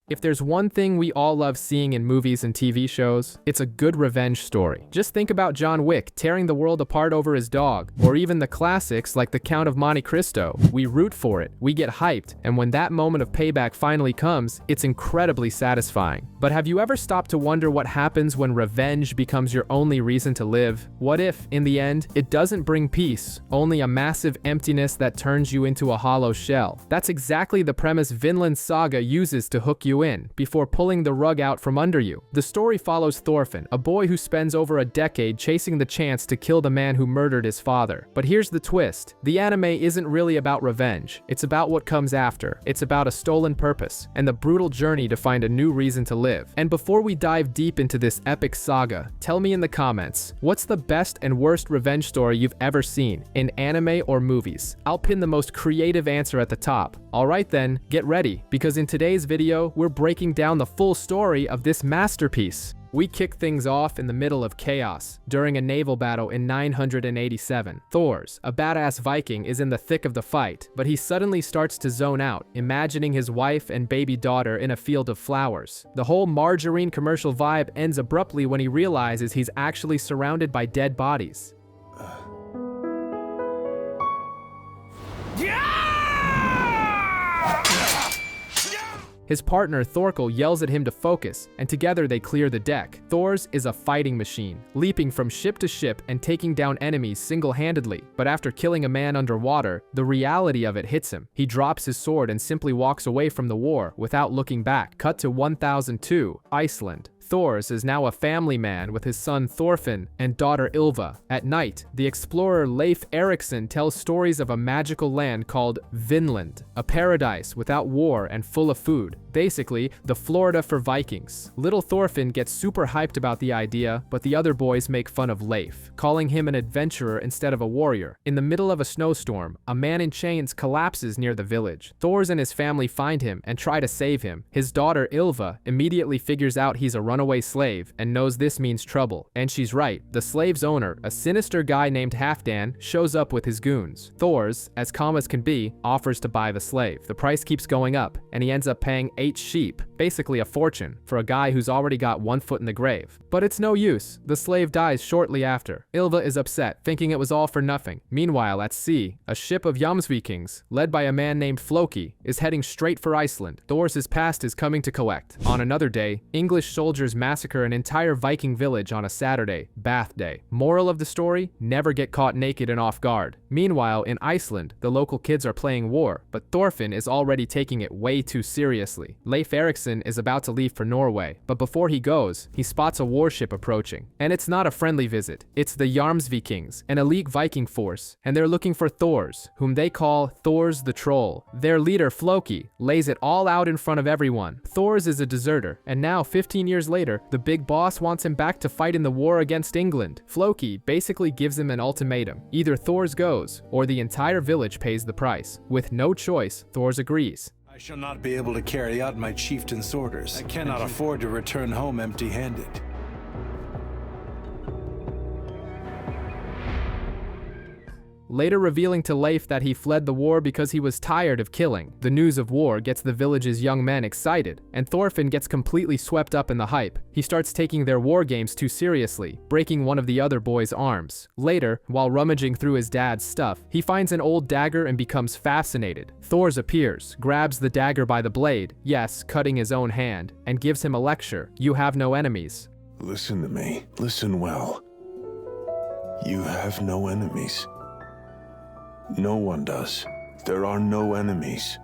If there's one thing we all love seeing in movies and TV shows, it's a good revenge story. Just think about John Wick tearing the world apart over his dog, or even the classics like The Count of Monte Cristo. We root for it, we get hyped, and when that moment of payback finally comes, it's incredibly satisfying. But have you ever stopped to wonder what happens when revenge becomes your only reason to live? What if, in the end, it doesn't bring peace, only a massive emptiness that turns you into a hollow shell? That's exactly the premise Vinland Saga uses to hook you in, before pulling the rug out from under you. The story follows Thorfinn, a boy who spends over a decade chasing the chance to kill the man who murdered his father. But here's the twist. The anime isn't really about revenge. It's about what comes after. It's about a stolen purpose, and the brutal journey to find a new reason to live. And before we dive deep into this epic saga, tell me in the comments, what's the best and worst revenge story you've ever seen, in anime or movies? I'll pin the most creative answer at the top. Alright then, get ready, because in today's video, we're breaking down the full story of this masterpiece. We kick things off in the middle of chaos, during a naval battle in 987. Thors, a badass Viking, is in the thick of the fight, but he suddenly starts to zone out, imagining his wife and baby daughter in a field of flowers. The whole margarine commercial vibe ends abruptly when he realizes he's actually surrounded by dead bodies. His partner Thorkel yells at him to focus, and together they clear the deck. Thors is a fighting machine, leaping from ship to ship and taking down enemies single-handedly. But after killing a man underwater, the reality of it hits him. He drops his sword and simply walks away from the war without looking back. Cut to 1002, Iceland. Thors is now a family man with his son Thorfinn and daughter Ylva. At night, the explorer Leif Erikson tells stories of a magical land called Vinland, a paradise without war and full of food. Basically, the Florida for Vikings. Little Thorfinn gets super hyped about the idea, but the other boys make fun of Leif, calling him an adventurer instead of a warrior. In the middle of a snowstorm, a man in chains collapses near the village. Thors and his family find him and try to save him. His daughter Ylva immediately figures out he's a runaway slave and knows this means trouble. And she's right. The slave's owner, a sinister guy named Halfdan, shows up with his goons. Thors, as calm as can be, offers to buy the slave. The price keeps going up, and he ends up paying 8 sheep, basically a fortune, for a guy who's already got one foot in the grave. But it's no use. The slave dies shortly after. Ylva is upset, thinking it was all for nothing. Meanwhile, at sea, a ship of Vikings, led by a man named Floki, is heading straight for Iceland. Thors' past is coming to collect. On another day, English soldiers massacre an entire Viking village on a Saturday, bath day. Moral of the story? Never get caught naked and off guard. Meanwhile, in Iceland, the local kids are playing war, but Thorfinn is already taking it way too seriously. Leif Erikson is about to leave for Norway, but before he goes, he spots a warship approaching. And it's not a friendly visit. It's the Vikings, an elite Viking force, and they're looking for Thors, whom they call Thors the Troll. Their leader, Floki, lays it all out in front of everyone. Thors is a deserter, and now, 15 years later, the big boss wants him back to fight in the war against England. Floki basically gives him an ultimatum. Either Thors goes, or the entire village pays the price. With no choice, Thors agrees. I shall not be able to carry out my chieftain's orders. I cannot afford to return home empty-handed. Later revealing to Leif that he fled the war because he was tired of killing. The news of war gets the village's young men excited, and Thorfinn gets completely swept up in the hype. He starts taking their war games too seriously, breaking one of the other boys' arms. Later, while rummaging through his dad's stuff, he finds an old dagger and becomes fascinated. Thors appears, grabs the dagger by the blade, yes, cutting his own hand, and gives him a lecture. You have no enemies. Listen to me. Listen well. You have no enemies. No one does. There are no enemies.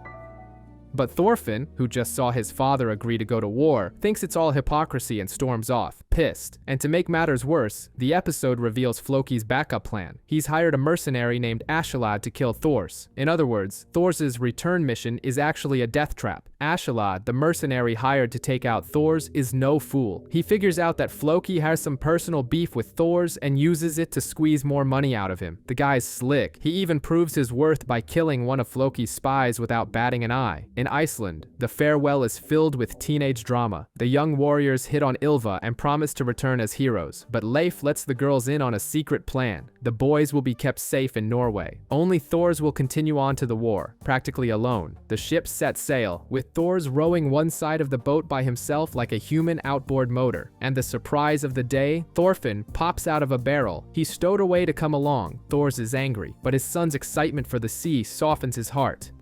But Thorfinn, who just saw his father agree to go to war, thinks it's all hypocrisy and storms off, pissed. And to make matters worse, the episode reveals Floki's backup plan. He's hired a mercenary named Askeladd to kill Thors. In other words, Thors' return mission is actually a death trap. Askeladd, the mercenary hired to take out Thors, is no fool. He figures out that Floki has some personal beef with Thors and uses it to squeeze more money out of him. The guy's slick. He even proves his worth by killing one of Floki's spies without batting an eye. In Iceland, the farewell is filled with teenage drama. The young warriors hit on Ylva and promise to return as heroes, but Leif lets the girls in on a secret plan. The boys will be kept safe in Norway. Only Thors will continue on to the war, practically alone. The ship sets sail, with Thors rowing one side of the boat by himself like a human outboard motor. And the surprise of the day, Thorfinn pops out of a barrel. He's stowed away to come along. Thors is angry, but his son's excitement for the sea softens his heart.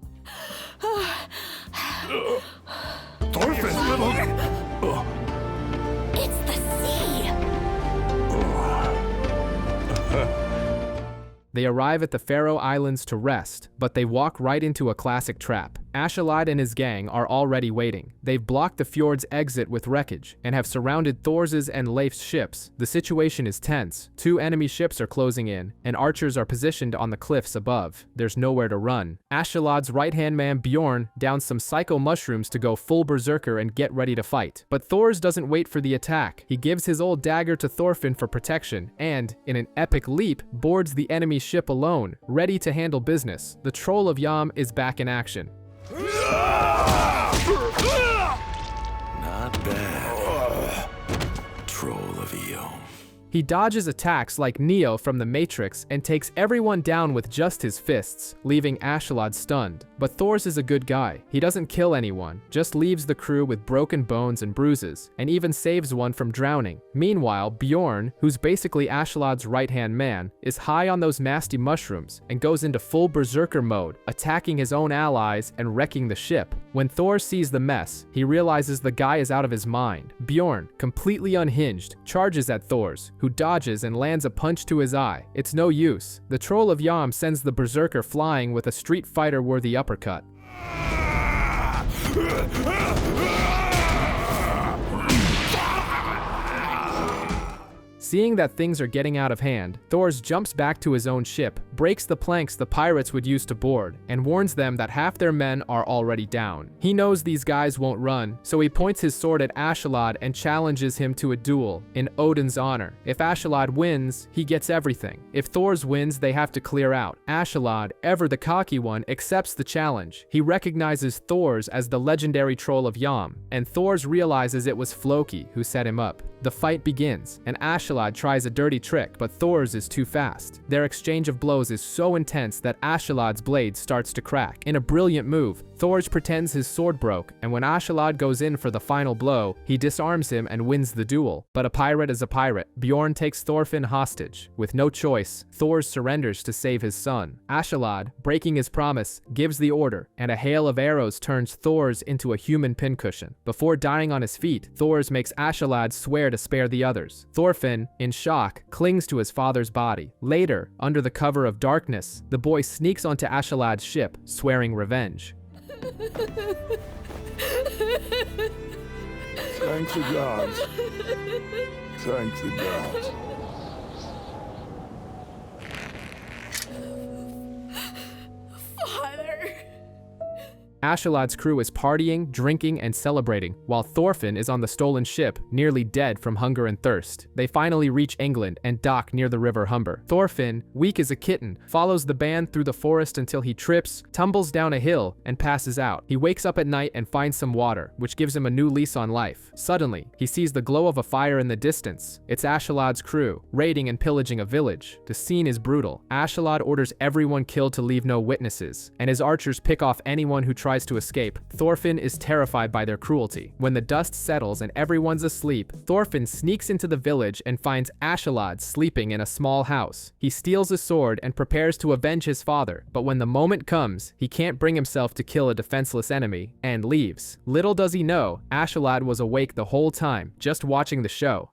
Thorfinn! It's the sea! They arrive at the Faroe Islands to rest, but they walk right into a classic trap. Askeladd and his gang are already waiting. They've blocked the fjord's exit with wreckage and have surrounded Thors's and Leif's ships. The situation is tense. 2 enemy ships are closing in, and archers are positioned on the cliffs above. There's nowhere to run. Askeladd's right-hand man Bjorn downs some psycho mushrooms to go full berserker and get ready to fight. But Thors doesn't wait for the attack. He gives his old dagger to Thorfinn for protection and, in an epic leap, boards the enemy ship alone, ready to handle business. The Troll of Yam is back in action. Not bad. Troll of Yam. He dodges attacks like Neo from the Matrix and takes everyone down with just his fists, leaving Askeladd stunned. But Thors is a good guy. He doesn't kill anyone, just leaves the crew with broken bones and bruises, and even saves one from drowning. Meanwhile, Bjorn, who's basically Askeladd's right-hand man, is high on those nasty mushrooms and goes into full berserker mode, attacking his own allies and wrecking the ship. When Thor sees the mess, he realizes the guy is out of his mind. Bjorn, completely unhinged, charges at Thors, who dodges and lands a punch to his eye. It's no use. The Troll of Yam sends the berserker flying with a Street Fighter-worthy uppercut. Seeing that things are getting out of hand, Thors jumps back to his own ship, breaks the planks the pirates would use to board, and warns them that half their men are already down. He knows these guys won't run, so he points his sword at Askeladd and challenges him to a duel, in Odin's honor. If Askeladd wins, he gets everything. If Thors wins, they have to clear out. Askeladd, ever the cocky one, accepts the challenge. He recognizes Thors as the legendary Troll of Yam, and Thors realizes it was Floki who set him up. The fight begins, and Askeladd tries a dirty trick, but Thors is too fast. Their exchange of blows is so intense that Askeladd's blade starts to crack. In a brilliant move, Thors pretends his sword broke, and when Askeladd goes in for the final blow, he disarms him and wins the duel. But a pirate is a pirate. Bjorn takes Thorfinn hostage. With no choice, Thors surrenders to save his son. Askeladd, breaking his promise, gives the order, and a hail of arrows turns Thors into a human pincushion. Before dying on his feet, Thors makes Askeladd swear to spare the others. Thorfinn, in shock, clings to his father's body. Later, under the cover of darkness, the boy sneaks onto Askeladd's ship, swearing revenge. Thank the gods. Thank the gods. Father! Askeladd's crew is partying, drinking, and celebrating, while Thorfinn is on the stolen ship, nearly dead from hunger and thirst. They finally reach England and dock near the River Humber. Thorfinn, weak as a kitten, follows the band through the forest until he trips, tumbles down a hill, and passes out. He wakes up at night and finds some water, which gives him a new lease on life. Suddenly, he sees the glow of a fire in the distance. It's Askeladd's crew, raiding and pillaging a village. The scene is brutal. Askeladd orders everyone killed to leave no witnesses, and his archers pick off anyone who tries to escape. Thorfinn is terrified by their cruelty. When the dust settles and everyone's asleep, Thorfinn sneaks into the village and finds Askeladd sleeping in a small house. He steals a sword and prepares to avenge his father, but when the moment comes, he can't bring himself to kill a defenseless enemy, and leaves. Little does he know, Askeladd was awake the whole time, just watching the show.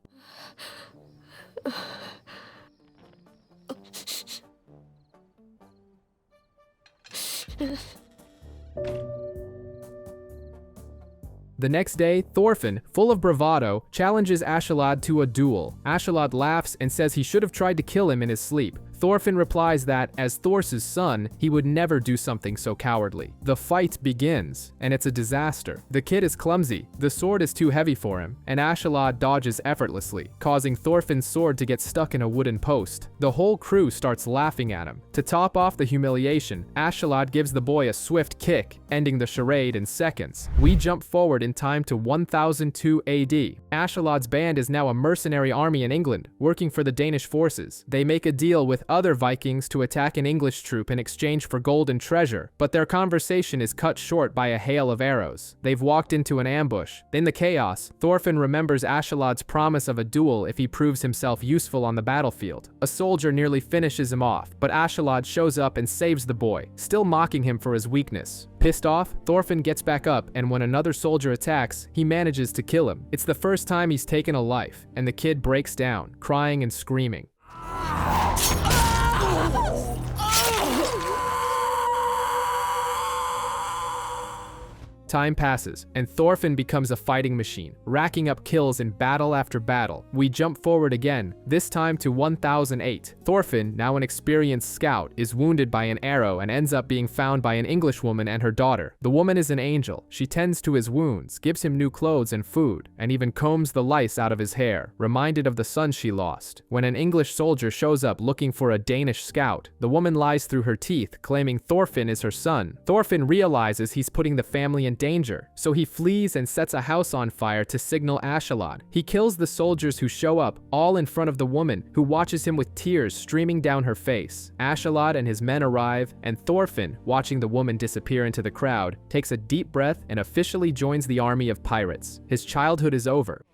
The next day, Thorfinn, full of bravado, challenges Askeladd to a duel. Askeladd laughs and says he should have tried to kill him in his sleep. Thorfinn replies that, as Thors' son, he would never do something so cowardly. The fight begins, and it's a disaster. The kid is clumsy, the sword is too heavy for him, and Askeladd dodges effortlessly, causing Thorfinn's sword to get stuck in a wooden post. The whole crew starts laughing at him. To top off the humiliation, Askeladd gives the boy a swift kick, ending the charade in seconds. We jump forward in time to 1002 AD. Askeladd's band is now a mercenary army in England, working for the Danish forces. They make a deal with other Vikings to attack an English troop in exchange for gold and treasure, but their conversation is cut short by a hail of arrows. They've walked into an ambush. In the chaos, Thorfinn remembers Askeladd's promise of a duel if he proves himself useful on the battlefield. A soldier nearly finishes him off, but Askeladd shows up and saves the boy, still mocking him for his weakness. Pissed off, Thorfinn gets back up, and when another soldier attacks, he manages to kill him. It's the first time he's taken a life, and the kid breaks down, crying and screaming. Time passes, and Thorfinn becomes a fighting machine, racking up kills in battle after battle. We jump forward again, this time to 1008. Thorfinn, now an experienced scout, is wounded by an arrow and ends up being found by an Englishwoman and her daughter. The woman is an angel. She tends to his wounds, gives him new clothes and food, and even combs the lice out of his hair, reminded of the son she lost. When an English soldier shows up looking for a Danish scout, the woman lies through her teeth, claiming Thorfinn is her son. Thorfinn realizes he's putting the family in danger, so he flees and sets a house on fire to signal Askeladd. He kills the soldiers who show up, all in front of the woman, who watches him with tears streaming down her face. Askeladd and his men arrive, and Thorfinn, watching the woman disappear into the crowd, takes a deep breath and officially joins the army of pirates. His childhood is over.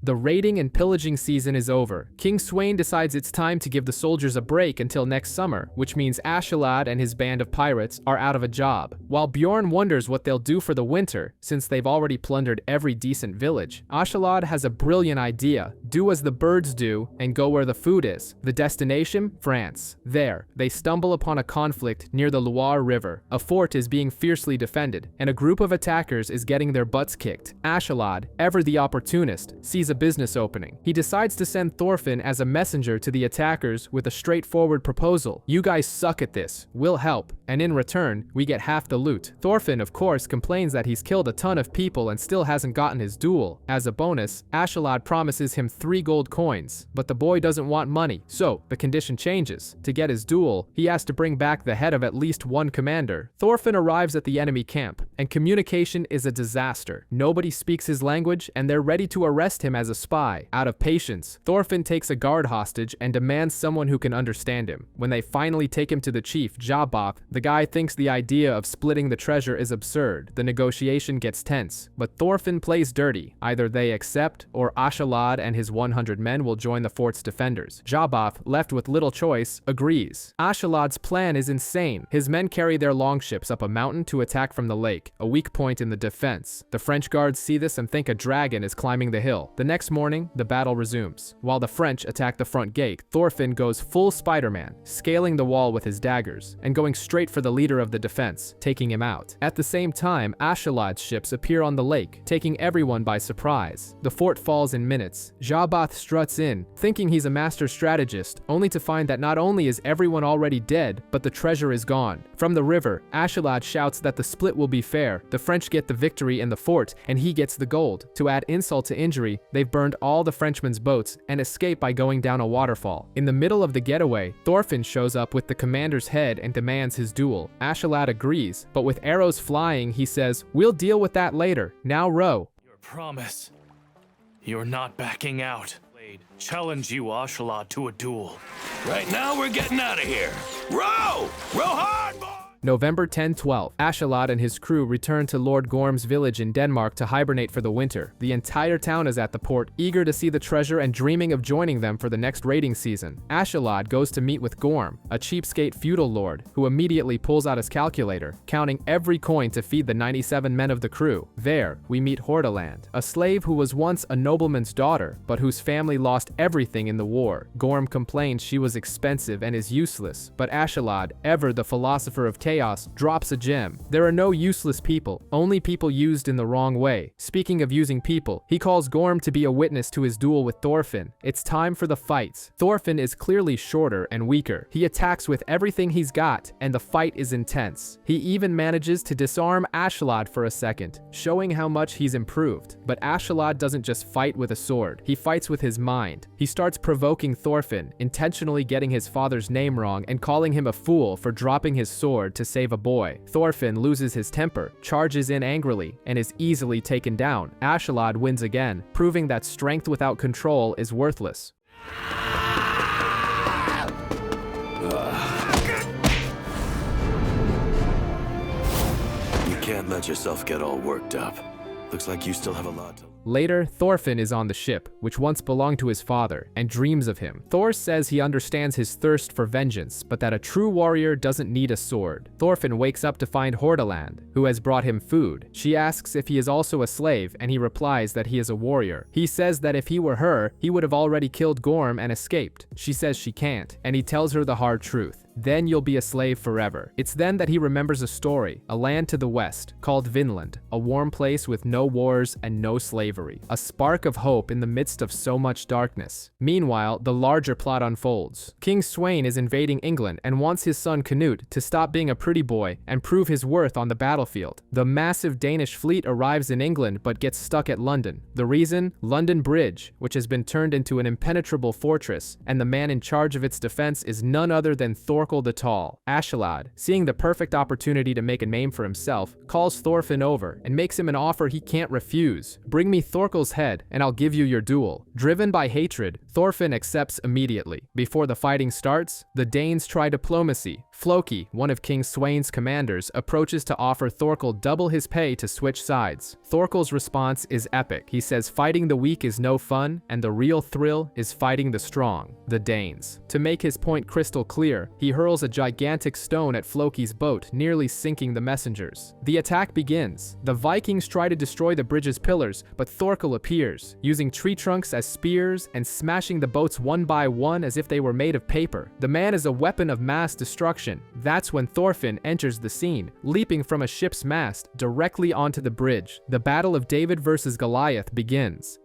The raiding and pillaging season is over. King Sweyn decides it's time to give the soldiers a break until next summer, which means Askeladd and his band of pirates are out of a job. While Bjorn wonders what they'll do for the winter, since they've already plundered every decent village, Askeladd has a brilliant idea. Do as the birds do and go where the food is. The destination? France. There, they stumble upon a conflict near the Loire River. A fort is being fiercely defended, and a group of attackers is getting their butts kicked. Askeladd, ever the opportunist, sees a business opening. He decides to send Thorfinn as a messenger to the attackers with a straightforward proposal. You guys suck at this, we'll help, and in return, we get half the loot. Thorfinn, of course, complains that he's killed a ton of people and still hasn't gotten his duel. As a bonus, Askeladd promises him 3 gold coins, but the boy doesn't want money, so the condition changes. To get his duel, he has to bring back the head of at least one commander. Thorfinn arrives at the enemy camp, and communication is a disaster. Nobody speaks his language, and they're ready to arrest him as a spy. Out of patience, Thorfinn takes a guard hostage and demands someone who can understand him. When they finally take him to the chief, Jaboth, the guy thinks the idea of splitting the treasure is absurd. The negotiation gets tense, but Thorfinn plays dirty. Either they accept, or Askeladd and his 100 men will join the fort's defenders. Jaboth, left with little choice, agrees. Askeladd's plan is insane. His men carry their longships up a mountain to attack from the lake, a weak point in the defense. The French guards see this and think a dragon is climbing the hill. The next morning, the battle resumes. While the French attack the front gate, Thorfinn goes full Spider-Man, scaling the wall with his daggers, and going straight for the leader of the defense, taking him out. At the same time, Askeladd's ships appear on the lake, taking everyone by surprise. The fort falls in minutes. Jaboth struts in, thinking he's a master strategist, only to find that not only is everyone already dead, but the treasure is gone. From the river, Askeladd shouts that the split will be fair. The French get the victory in the fort, and he gets the gold. To add insult to injury, they've burned all the Frenchmen's boats and escape by going down a waterfall. In the middle of the getaway, Thorfinn shows up with the commander's head and demands his duel. Askeladd agrees, but with arrows flying, he says, "We'll deal with that later. Now row." Your promise. You're not backing out. Challenge you, Askeladd, to a duel. Right now, we're getting out of here. Row! Row hard, boy! November 1012, Askeladd and his crew return to Lord Gorm's village in Denmark to hibernate for the winter. The entire town is at the port, eager to see the treasure and dreaming of joining them for the next raiding season. Askeladd goes to meet with Gorm, a cheapskate feudal lord, who immediately pulls out his calculator, counting every coin to feed the 97 men of the crew. There, we meet Hordaland, a slave who was once a nobleman's daughter, but whose family lost everything in the war. Gorm complains she was expensive and is useless, but Askeladd, ever the philosopher of tales, chaos, drops a gem. There are no useless people, only people used in the wrong way. Speaking of using people, he calls Gorm to be a witness to his duel with Thorfinn. It's time for the fights. Thorfinn is clearly shorter and weaker. He attacks with everything he's got, and the fight is intense. He even manages to disarm Askeladd for a second, showing how much he's improved. But Askeladd doesn't just fight with a sword, he fights with his mind. He starts provoking Thorfinn, intentionally getting his father's name wrong and calling him a fool for dropping his sword to save a boy. Thorfinn loses his temper, charges in angrily, and is easily taken down. Askeladd wins again, proving that strength without control is worthless. You can't let yourself get all worked up. Looks like you still have a lot to... Later, Thorfinn is on the ship, which once belonged to his father, and dreams of him. Thors says he understands his thirst for vengeance, but that a true warrior doesn't need a sword. Thorfinn wakes up to find Hordaland, who has brought him food. She asks if he is also a slave, and he replies that he is a warrior. He says that if he were her, he would have already killed Gorm and escaped. She says she can't, and he tells her the hard truth. Then you'll be a slave forever. It's then that he remembers a story, a land to the west, called Vinland, a warm place with no wars and no slavery. A spark of hope in the midst of so much darkness. Meanwhile, the larger plot unfolds. King Sweyn is invading England and wants his son Canute to stop being a pretty boy and prove his worth on the battlefield. The massive Danish fleet arrives in England but gets stuck at London. The reason? London Bridge, which has been turned into an impenetrable fortress, and the man in charge of its defense is none other than Thorkel the Tall. Askeladd, seeing the perfect opportunity to make a name for himself, calls Thorfinn over and makes him an offer he can't refuse. Bring me Thorkel's head, and I'll give you your duel. Driven by hatred, Thorfinn accepts immediately. Before the fighting starts, the Danes try diplomacy. Floki, one of King Sweyn's commanders, approaches to offer Thorkel double his pay to switch sides. Thorkel's response is epic. He says fighting the weak is no fun, and the real thrill is fighting the strong, the Danes. To make his point crystal clear, he hurls a gigantic stone at Floki's boat, nearly sinking the messengers. The attack begins. The Vikings try to destroy the bridge's pillars, but Thorkel appears, using tree trunks as spears and smashing the boats one by one as if they were made of paper. The man is a weapon of mass destruction. That's when Thorfinn enters the scene, leaping from a ship's mast directly onto the bridge. The Battle of David versus Goliath begins.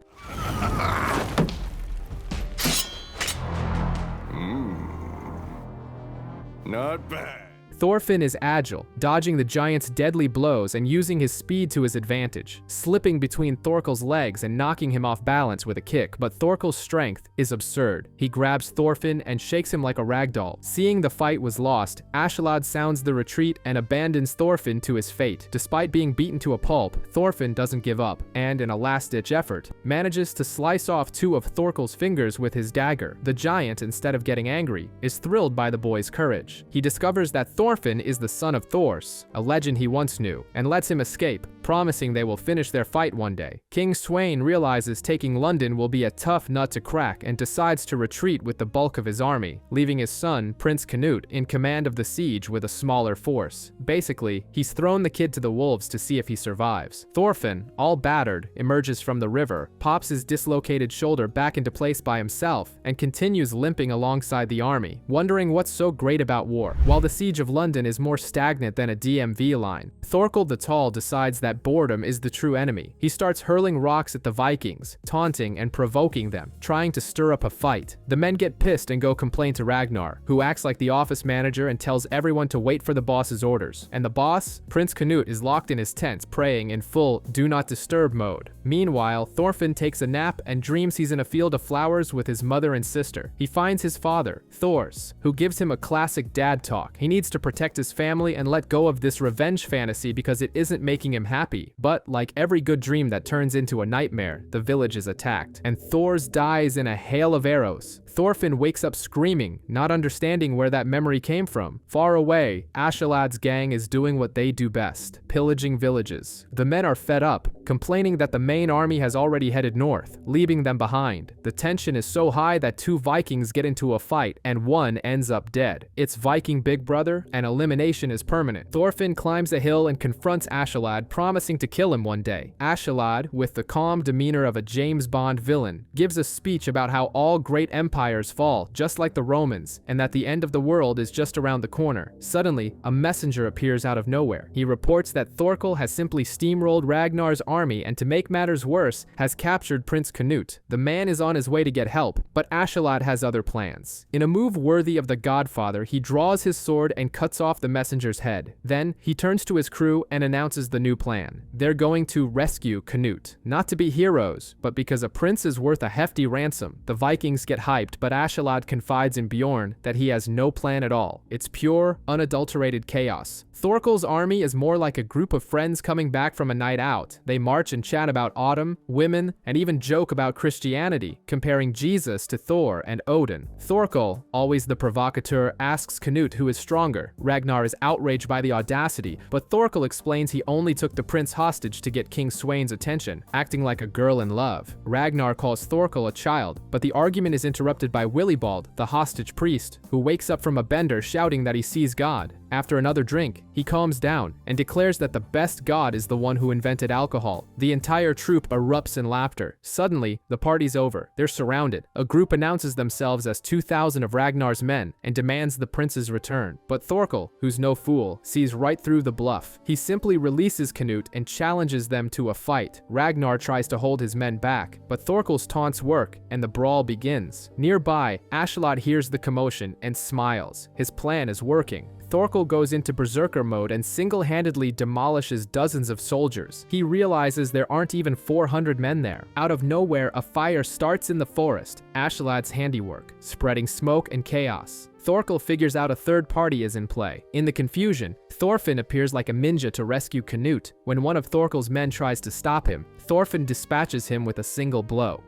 Not bad. Thorfinn is agile, dodging the giant's deadly blows and using his speed to his advantage, slipping between Thorkel's legs and knocking him off balance with a kick. But Thorkel's strength is absurd. He grabs Thorfinn and shakes him like a ragdoll. Seeing the fight was lost, Askeladd sounds the retreat and abandons Thorfinn to his fate. Despite being beaten to a pulp, Thorfinn doesn't give up, and in a last-ditch effort, manages to slice off two of Thorkel's fingers with his dagger. The giant, instead of getting angry, is thrilled by the boy's courage. He discovers that Thorfinn is the son of Thors, a legend he once knew, and lets him escape, promising they will finish their fight one day. King Sweyn realizes taking London will be a tough nut to crack and decides to retreat with the bulk of his army, leaving his son, Prince Canute, in command of the siege with a smaller force. Basically, he's thrown the kid to the wolves to see if he survives. Thorfinn, all battered, emerges from the river, pops his dislocated shoulder back into place by himself, and continues limping alongside the army, wondering what's so great about war. While the siege of London is more stagnant than a DMV line, Thorkel the Tall decides that boredom is the true enemy. He starts hurling rocks at the Vikings, taunting and provoking them, trying to stir up a fight. The men get pissed and go complain to Ragnar, who acts like the office manager and tells everyone to wait for the boss's orders. And the boss, Prince Canute, is locked in his tent, praying in full do not disturb mode. Meanwhile, Thorfinn takes a nap and dreams he's in a field of flowers with his mother and sister. He finds his father, Thors, who gives him a classic dad talk. He needs to protect his family and let go of this revenge fantasy because it isn't making him happy. But like every good dream that turns into a nightmare, the village is attacked, and Thors dies in a hail of arrows. Thorfinn wakes up screaming, not understanding where that memory came from. Far away, Askeladd's gang is doing what they do best, pillaging villages. The men are fed up, complaining that the main army has already headed north, leaving them behind. The tension is so high that two Vikings get into a fight, and one ends up dead. It's Viking Big Brother, and elimination is permanent. Thorfinn climbs a hill and confronts Askeladd, promising to kill him one day. Askeladd, with the calm demeanor of a James Bond villain, gives a speech about how all great empires empires fall, just like the Romans, and that the end of the world is just around the corner. Suddenly, a messenger appears out of nowhere. He reports that Thorkel has simply steamrolled Ragnar's army and, to make matters worse, has captured Prince Canute. The man is on his way to get help, but Askeladd has other plans. In a move worthy of the Godfather, he draws his sword and cuts off the messenger's head. Then, he turns to his crew and announces the new plan. They're going to rescue Canute. Not to be heroes, but because a prince is worth a hefty ransom. The Vikings get hyped, but Askeladd confides in Bjorn that he has no plan at all. It's pure, unadulterated chaos. Thorkel's army is more like a group of friends coming back from a night out. They march and chat about autumn, women, and even joke about Christianity, comparing Jesus to Thor and Odin. Thorkel, always the provocateur, asks Canute who is stronger. Ragnar is outraged by the audacity, but Thorkel explains he only took the prince hostage to get King Sweyn's attention, acting like a girl in love. Ragnar calls Thorkel a child, but the argument is interrupted by Willibald, the hostage priest, who wakes up from a bender shouting that he sees God. After another drink, he calms down and declares that the best god is the one who invented alcohol. The entire troop erupts in laughter. Suddenly, the party's over. They're surrounded. A group announces themselves as 2,000 of Ragnar's men and demands the prince's return. But Thorkel, who's no fool, sees right through the bluff. He simply releases Canute and challenges them to a fight. Ragnar tries to hold his men back, but Thorkel's taunts work and the brawl begins. Nearby, Askeladd hears the commotion and smiles. His plan is working. Thorkel goes into berserker mode and single-handedly demolishes dozens of soldiers. He realizes there aren't even 400 men there. Out of nowhere, a fire starts in the forest, Askeladd's handiwork, spreading smoke and chaos. Thorkel figures out a third party is in play. In the confusion, Thorfinn appears like a ninja to rescue Canute. When one of Thorkel's men tries to stop him, Thorfinn dispatches him with a single blow.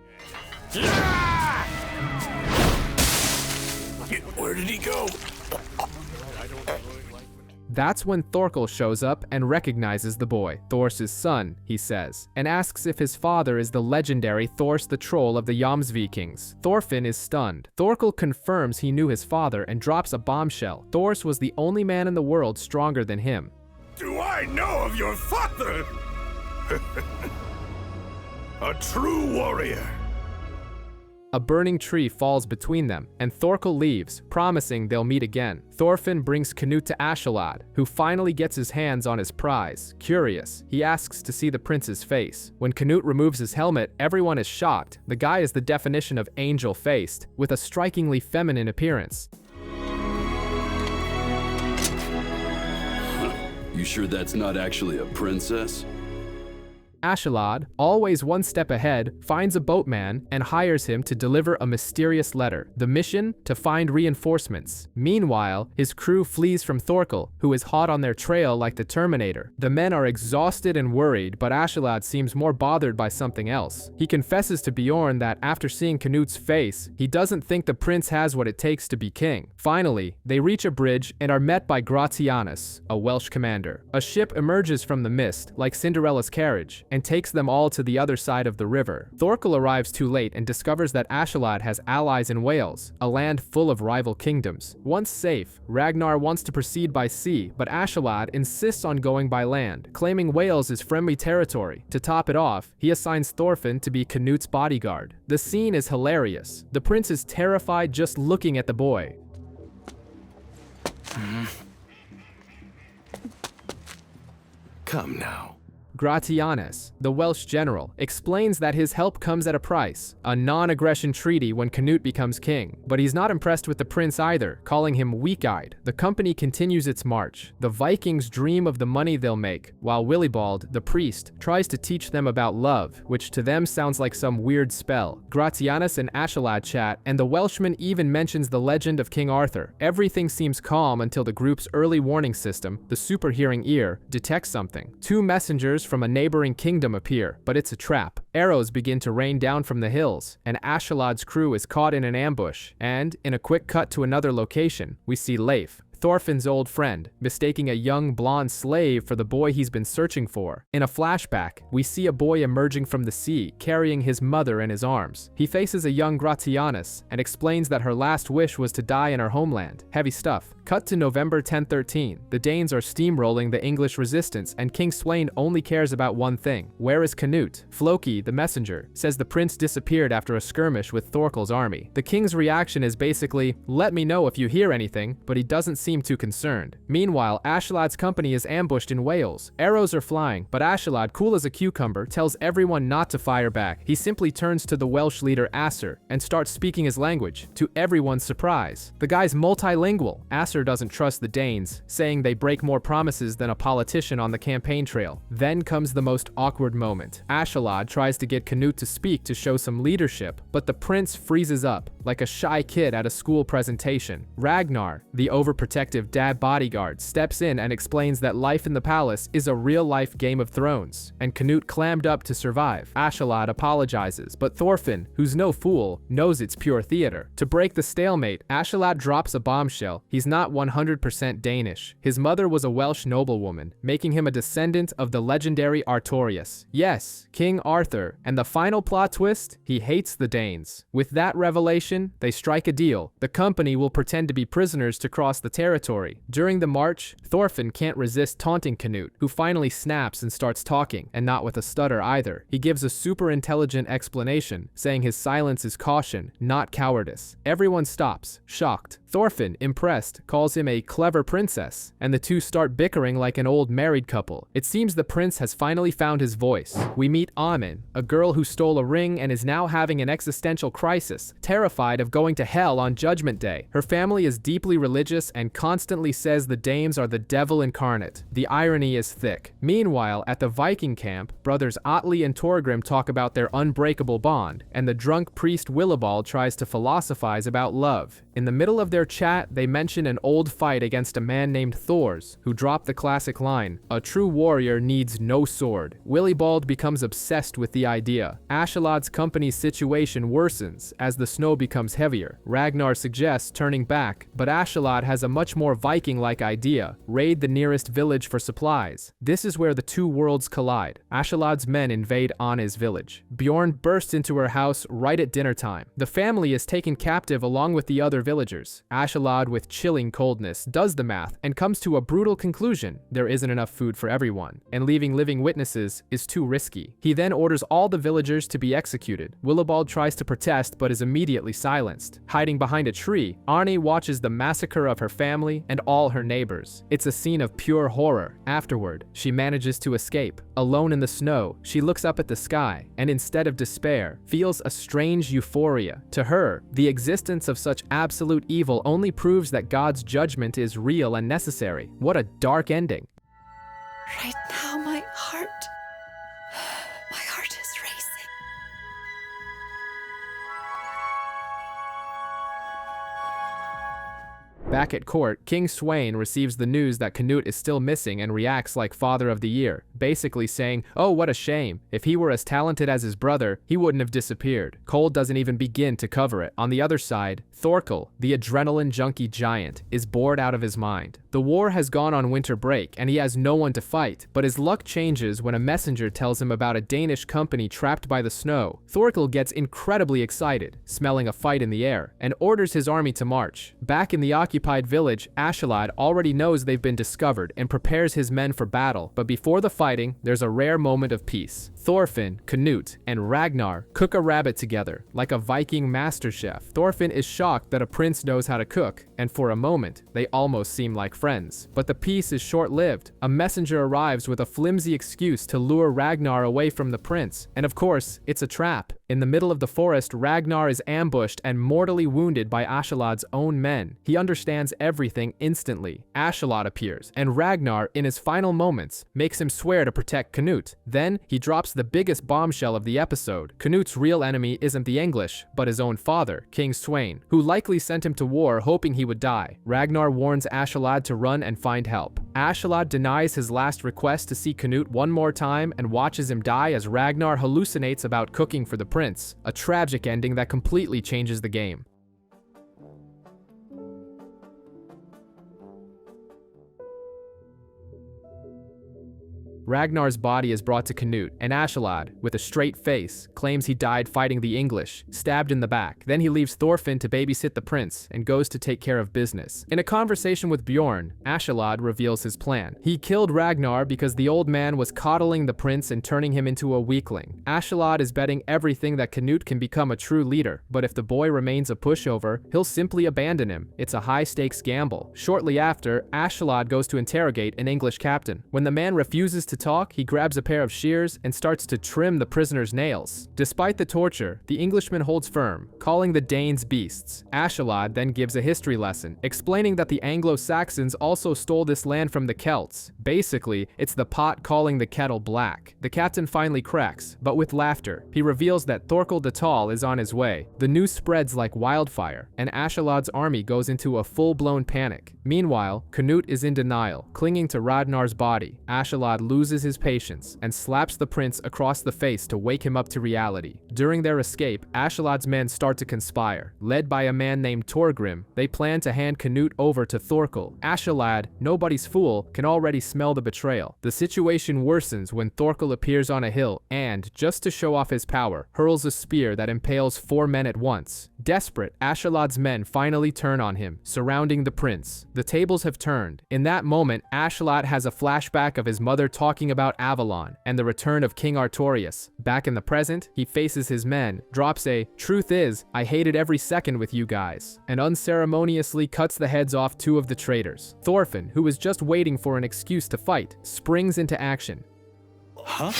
Where did he go? That's when Thorkel shows up and recognizes the boy, Thors' son, he says, and asks if his father is the legendary Thors the Troll of the Jomsvikings. Thorfinn is stunned. Thorkel confirms he knew his father and drops a bombshell. Thors was the only man in the world stronger than him. Do I know of your father? A true warrior. A burning tree falls between them, and Thorkel leaves, promising they'll meet again. Thorfinn brings Canute to Askeladd, who finally gets his hands on his prize. Curious, he asks to see the prince's face. When Canute removes his helmet, everyone is shocked. The guy is the definition of angel-faced, with a strikingly feminine appearance. You sure that's not actually a princess? Askeladd, always one step ahead, finds a boatman and hires him to deliver a mysterious letter. The mission? To find reinforcements. Meanwhile, his crew flees from Thorkel, who is hot on their trail like the Terminator. The men are exhausted and worried, but Askeladd seems more bothered by something else. He confesses to Bjorn that after seeing Canute's face, he doesn't think the prince has what it takes to be king. Finally, they reach a bridge and are met by Gratianus, a Welsh commander. A ship emerges from the mist, like Cinderella's carriage, and takes them all to the other side of the river. Thorkel arrives too late and discovers that Askeladd has allies in Wales, a land full of rival kingdoms. Once safe, Ragnar wants to proceed by sea, but Askeladd insists on going by land, claiming Wales is friendly territory. To top it off, he assigns Thorfinn to be Canute's bodyguard. The scene is hilarious. The prince is terrified just looking at the boy. Come now. Gratianus, the Welsh general, explains that his help comes at a price, a non-aggression treaty when Canute becomes king. But he's not impressed with the prince either, calling him weak-eyed. The company continues its march. The Vikings dream of the money they'll make, while Willibald, the priest, tries to teach them about love, which to them sounds like some weird spell. Gratianus and Askeladd chat, and the Welshman even mentions the legend of King Arthur. Everything seems calm until the group's early warning system, the super hearing ear, detects something. Two messengers from a neighboring kingdom appear, but it's a trap. Arrows begin to rain down from the hills, and Askeladd's crew is caught in an ambush. And, in a quick cut to another location, we see Leif, Thorfinn's old friend, mistaking a young blonde slave for the boy he's been searching for. In a flashback, we see a boy emerging from the sea, carrying his mother in his arms. He faces a young Gratianus and explains that her last wish was to die in her homeland. Heavy stuff. Cut to November 1013. The Danes are steamrolling the English resistance, and King Sweyn only cares about one thing. Where is Canute? Floki, the messenger, says the prince disappeared after a skirmish with Thorkel's army. The king's reaction is basically, let me know if you hear anything, but he doesn't seem too concerned. Meanwhile, Askeladd's company is ambushed in Wales. Arrows are flying, but Askeladd, cool as a cucumber, tells everyone not to fire back. He simply turns to the Welsh leader Asser and starts speaking his language, to everyone's surprise. The guy's multilingual. Asser doesn't trust the Danes, saying they break more promises than a politician on the campaign trail. Then comes the most awkward moment. Askeladd tries to get Canute to speak to show some leadership, but the prince freezes up, like a shy kid at a school presentation. Ragnar, the overprotective dad bodyguard, steps in and explains that life in the palace is a real-life Game of Thrones, and Canute clammed up to survive. Askeladd apologizes, but Thorfinn, who's no fool, knows it's pure theater. To break the stalemate, Askeladd drops a bombshell. He's not 100% Danish. His mother was a Welsh noblewoman, making him a descendant of the legendary Artorius. Yes, King Arthur. And the final plot twist? He hates the Danes. With that revelation, they strike a deal. The company will pretend to be prisoners to cross the territory. During the march, Thorfinn can't resist taunting Canute, who finally snaps and starts talking, and not with a stutter either. He gives a super intelligent explanation, saying his silence is caution, not cowardice. Everyone stops, shocked. Thorfinn, impressed, calls him a clever princess, and the two start bickering like an old married couple. It seems the prince has finally found his voice. We meet Amund, a girl who stole a ring and is now having an existential crisis, terrified of going to hell on Judgment Day. Her family is deeply religious and constantly says the Danes are the devil incarnate. The irony is thick. Meanwhile, at the Viking camp, brothers Atli and Torgrim talk about their unbreakable bond, and the drunk priest Willibald tries to philosophize about love. In the middle of their chat, they mention an old fight against a man named Thors, who dropped the classic line, "A true warrior needs no sword." Willibald becomes obsessed with the idea. Askeladd's company's situation worsens as the snow becomes heavier. Ragnar suggests turning back, but Askeladd has a much more Viking-like idea: raid the nearest village for supplies. This is where the two worlds collide. Askeladd's men invade Anna's village. Bjorn bursts into her house right at dinner time. The family is taken captive along with the other villagers. Askeladd, with chilling coldness, does the math and comes to a brutal conclusion: there isn't enough food for everyone, and leaving living witnesses is too risky. He then orders all the villagers to be executed. Willibald tries to protest but is immediately silenced. Hiding behind a tree, Arni watches the massacre of her family and all her neighbors. It's a scene of pure horror. Afterward, she manages to escape. Alone in the snow, she looks up at the sky and, instead of despair, feels a strange euphoria. To her, the existence of such absolute evil only proves that God's judgment is real and necessary. What a dark ending. Right now, my heart is racing. Back at court, King Sweyn receives the news that Canute is still missing and reacts like Father of the Year, basically saying, "Oh, what a shame. If he were as talented as his brother, he wouldn't have disappeared." Cole doesn't even begin to cover it. On the other side, Thorkel, the adrenaline junkie giant, is bored out of his mind. The war has gone on winter break and he has no one to fight, but his luck changes when a messenger tells him about a Danish company trapped by the snow. Thorkel gets incredibly excited, smelling a fight in the air, and orders his army to march. Back in the occupied village, Askeladd already knows they've been discovered and prepares his men for battle, but before the fighting, there's a rare moment of peace. Thorfinn, Canute, and Ragnar cook a rabbit together, like a Viking master chef. Thorfinn is shocked that a prince knows how to cook, and for a moment, they almost seem like friends. But the peace is short-lived. A messenger arrives with a flimsy excuse to lure Ragnar away from the prince, and of course, it's a trap. In the middle of the forest, Ragnar is ambushed and mortally wounded by Askeladd's own men. He understands everything instantly. Askeladd appears, and Ragnar, in his final moments, makes him swear to protect Canute. Then, he drops the biggest bombshell of the episode. Canute's real enemy isn't the English, but his own father, King Sweyn, who likely sent him to war hoping he would die. Ragnar warns Askeladd to run and find help. Askeladd denies his last request to see Canute one more time and watches him die as Ragnar hallucinates about cooking for the prince, a tragic ending that completely changes the game. Ragnar's body is brought to Canute, and Askeladd, with a straight face, claims he died fighting the English, stabbed in the back. Then he leaves Thorfinn to babysit the prince and goes to take care of business. In a conversation with Bjorn, Askeladd reveals his plan. He killed Ragnar because the old man was coddling the prince and turning him into a weakling. Askeladd is betting everything that Canute can become a true leader, but if the boy remains a pushover, he'll simply abandon him. It's a high-stakes gamble. Shortly after, Askeladd goes to interrogate an English captain. When the man refuses to talk, he grabs a pair of shears and starts to trim the prisoner's nails. Despite the torture, the Englishman holds firm, calling the Danes beasts. Askeladd then gives a history lesson, explaining that the Anglo-Saxons also stole this land from the Celts. Basically, it's the pot calling the kettle black. The captain finally cracks, but with laughter. He reveals that Thorkel the Tall is on his way. The news spreads like wildfire, and Askeladd's army goes into a full-blown panic. Meanwhile, Canute is in denial, clinging to Ragnar's body. Askeladd loses his patience and slaps the prince across the face to wake him up to reality. During their escape, Askeladd's men start to conspire. Led by a man named Thorgrim, they plan to hand Canute over to Thorkel. Askeladd, nobody's fool, can already smell the betrayal. The situation worsens when Thorkel appears on a hill and, just to show off his power, hurls a spear that impales 4 men at once. Desperate, Askeladd's men finally turn on him, surrounding the prince. The tables have turned. In that moment, Askeladd has a flashback of his mother talking about Avalon and the return of King Artorius. Back in the present, he faces his men, drops a "Truth is, I hated every second with you guys," and unceremoniously cuts the heads off 2 of the traitors. Thorfinn, who was just waiting for an excuse to fight, springs into action. Huh?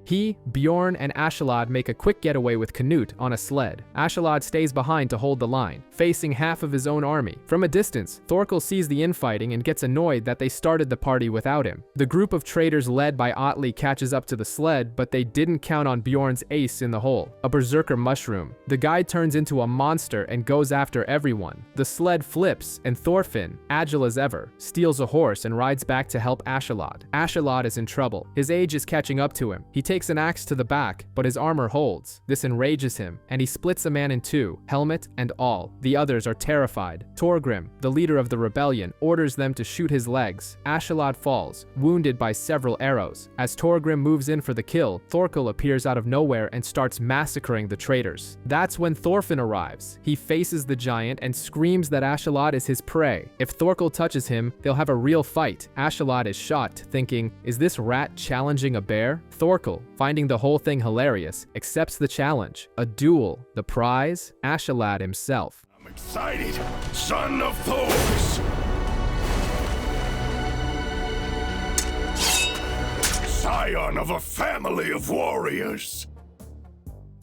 He, Bjorn, and Askeladd make a quick getaway with Canute on a sled. Askeladd stays behind to hold the line, facing half of his own army. From a distance, Thorkel sees the infighting and gets annoyed that they started the party without him. The group of traitors led by Atli catches up to the sled, but they didn't count on Bjorn's ace in the hole, a berserker mushroom. The guy turns into a monster and goes after everyone. The sled flips, and Thorfinn, agile as ever, steals a horse and rides back to help Askeladd. Askeladd is in trouble. His age is catching up to him. He takes an axe to the back, but his armor holds. This enrages him, and he splits a man in 2, helmet and all. The others are terrified. Thorgrim, the leader of the rebellion, orders them to shoot his legs. Askeladd falls, wounded by several arrows. As Thorgrim moves in for the kill, Thorkel appears out of nowhere and starts massacring the traitors. That's when Thorfinn arrives. He faces the giant and screams that Askeladd is his prey. If Thorkel touches him, they'll have a real fight. Askeladd is shocked, thinking, is this rat challenging a bear? Thorkel, finding the whole thing hilarious, accepts the challenge. A duel. The prize? Askeladd himself. I'm excited, son of Thors! Scion of a family of warriors!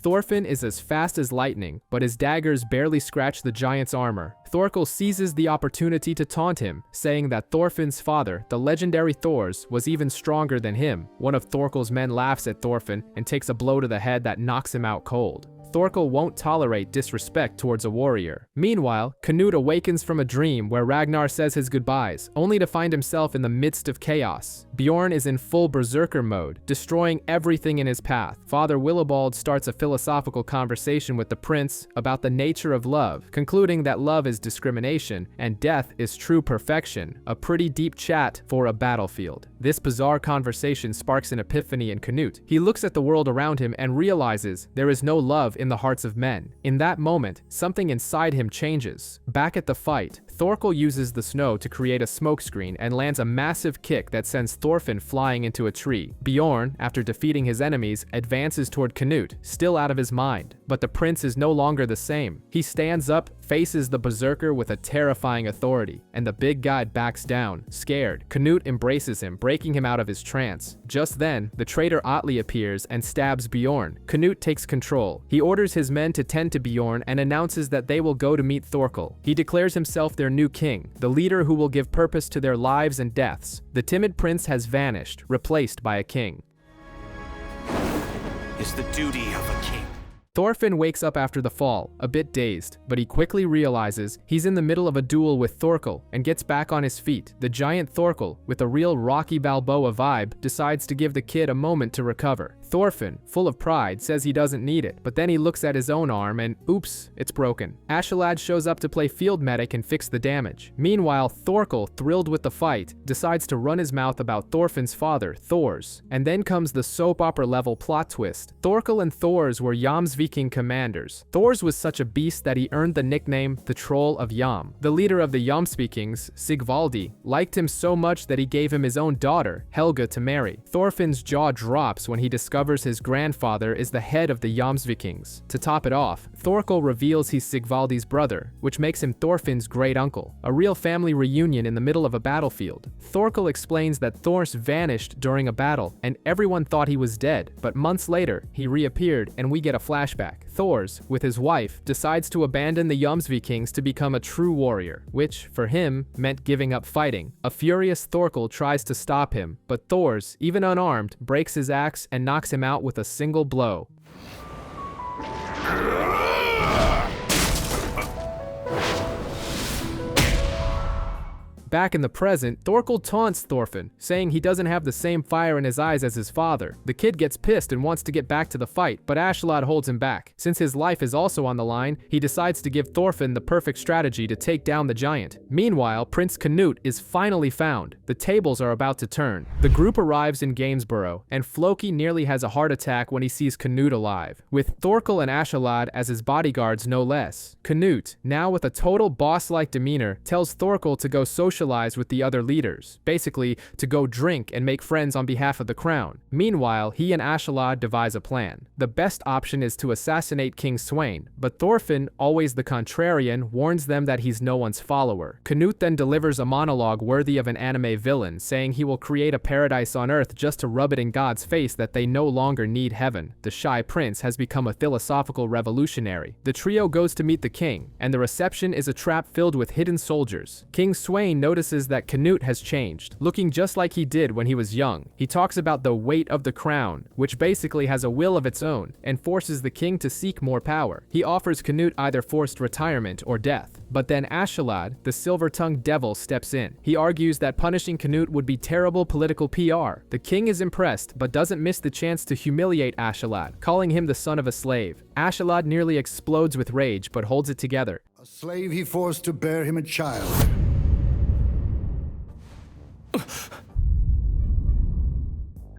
Thorfinn is as fast as lightning, but his daggers barely scratch the giant's armor. Thorkel seizes the opportunity to taunt him, saying that Thorfinn's father, the legendary Thors, was even stronger than him. One of Thorkel's men laughs at Thorfinn and takes a blow to the head that knocks him out cold. Thorkel won't tolerate disrespect towards a warrior. Meanwhile, Canute awakens from a dream where Ragnar says his goodbyes, only to find himself in the midst of chaos. Bjorn is in full berserker mode, destroying everything in his path. Father Willibald starts a philosophical conversation with the prince about the nature of love, concluding that love is discrimination and death is true perfection. A pretty deep chat for a battlefield. This bizarre conversation sparks an epiphany in Canute. He looks at the world around him and realizes there is no love in the hearts of men. In that moment, something inside him changes. Back at the fight, Thorkel uses the snow to create a smokescreen and lands a massive kick that sends Thorfinn flying into a tree. Bjorn, after defeating his enemies, advances toward Canute, still out of his mind. But the prince is no longer the same. He stands up, faces the berserker with a terrifying authority, and the big guy backs down, scared. Canute embraces him, breaking him out of his trance. Just then, the traitor Atli appears and stabs Bjorn. Canute takes control. He orders his men to tend to Bjorn and announces that they will go to meet Thorkel. He declares himself their new king, the leader who will give purpose to their lives and deaths. The timid prince has vanished, replaced by a king. Is the duty of a king. Thorfinn wakes up after the fall, a bit dazed, but he quickly realizes he's in the middle of a duel with Thorkel and gets back on his feet. The giant Thorkel, with a real Rocky Balboa vibe, decides to give the kid a moment to recover. Thorfinn, full of pride, says he doesn't need it, but then he looks at his own arm and oops, it's broken. Askeladd shows up to play field medic and fix the damage. Meanwhile, Thorkel, thrilled with the fight, decides to run his mouth about Thorfinn's father, Thors. And then comes the soap opera level plot twist. Thorkel and Thors were Jomsviking commanders. Thors was such a beast that he earned the nickname the Troll of Jom. The leader of the Jomsvikings, Sigvaldi, liked him so much that he gave him his own daughter, Helga, to marry. Thorfinn's jaw drops when he discovers his grandfather is the head of the Jomsvikings. To top it off, Thorkel reveals he's Sigvaldi's brother, which makes him Thorfinn's great uncle. A real family reunion in the middle of a battlefield. Thorkel explains that Thors vanished during a battle, and everyone thought he was dead, but months later, he reappeared and we get a flashback. Thors, with his wife, decides to abandon the Jomsvikings to become a true warrior, which, for him, meant giving up fighting. A furious Thorkel tries to stop him, but Thors, even unarmed, breaks his axe and knocks him out with a single blow. Back in the present, Thorkel taunts Thorfinn, saying he doesn't have the same fire in his eyes as his father. The kid gets pissed and wants to get back to the fight, but Askeladd holds him back. Since his life is also on the line, he decides to give Thorfinn the perfect strategy to take down the giant. Meanwhile, Prince Canute is finally found. The tables are about to turn. The group arrives in Gainsborough, and Floki nearly has a heart attack when he sees Canute alive, with Thorkel and Askeladd as his bodyguards no less. Canute, now with a total boss-like demeanor, tells Thorkel to go socialize with the other leaders, basically to go drink and make friends on behalf of the crown. Meanwhile, he and Askeladd devise a plan. The best option is to assassinate King Sweyn, but Thorfinn, always the contrarian, warns them that he's no one's follower. Canute then delivers a monologue worthy of an anime villain, saying he will create a paradise on earth just to rub it in God's face that they no longer need heaven. The shy prince has become a philosophical revolutionary. The trio goes to meet the king, and the reception is a trap filled with hidden soldiers. King Sweyn notices that Canute has changed, looking just like he did when he was young. He talks about the weight of the crown, which basically has a will of its own, and forces the king to seek more power. He offers Canute either forced retirement or death. But then Askeladd, the silver-tongued devil, steps in. He argues that punishing Canute would be terrible political PR. The king is impressed, but doesn't miss the chance to humiliate Askeladd, calling him the son of a slave. Askeladd nearly explodes with rage, but holds it together. A slave he forced to bear him a child.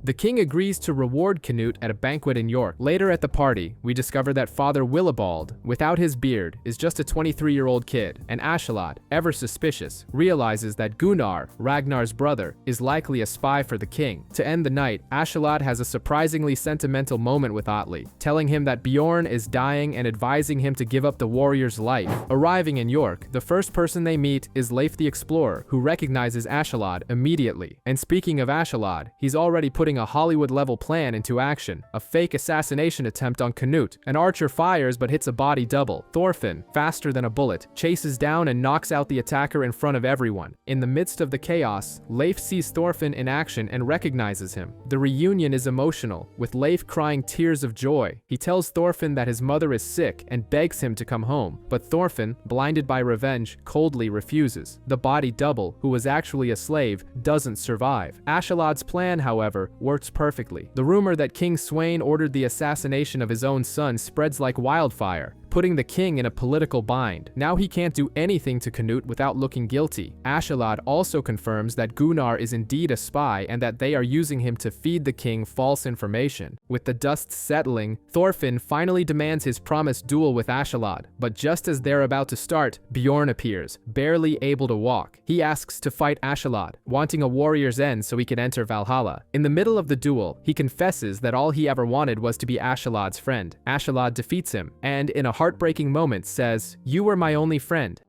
The king agrees to reward Canute at a banquet in York. Later at the party, we discover that Father Willibald, without his beard, is just a 23-year-old kid, and Askeladd, ever suspicious, realizes that Gunnar, Ragnar's brother, is likely a spy for the king. To end the night, Askeladd has a surprisingly sentimental moment with Atli, telling him that Bjorn is dying and advising him to give up the warrior's life. Arriving in York, the first person they meet is Leif the Explorer, who recognizes Askeladd immediately. And speaking of Askeladd, he's already putting a Hollywood-level plan into action, a fake assassination attempt on Canute. An archer fires but hits a body double. Thorfinn, faster than a bullet, chases down and knocks out the attacker in front of everyone. In the midst of the chaos, Leif sees Thorfinn in action and recognizes him. The reunion is emotional, with Leif crying tears of joy. He tells Thorfinn that his mother is sick and begs him to come home, but Thorfinn, blinded by revenge, coldly refuses. The body double, who was actually a slave, doesn't survive. Askeladd's plan, however, works perfectly. The rumor that King Sweyn ordered the assassination of his own son spreads like wildfire, putting the king in a political bind. Now he can't do anything to Canute without looking guilty. Askeladd also confirms that Gunnar is indeed a spy and that they are using him to feed the king false information. With the dust settling, Thorfinn finally demands his promised duel with Askeladd, but just as they're about to start, Bjorn appears, barely able to walk. He asks to fight Askeladd, wanting a warrior's end so he can enter Valhalla. In the middle of the duel, he confesses that all he ever wanted was to be Askeladd's friend. Askeladd defeats him, and in a heartbreaking moment says, "You were my only friend."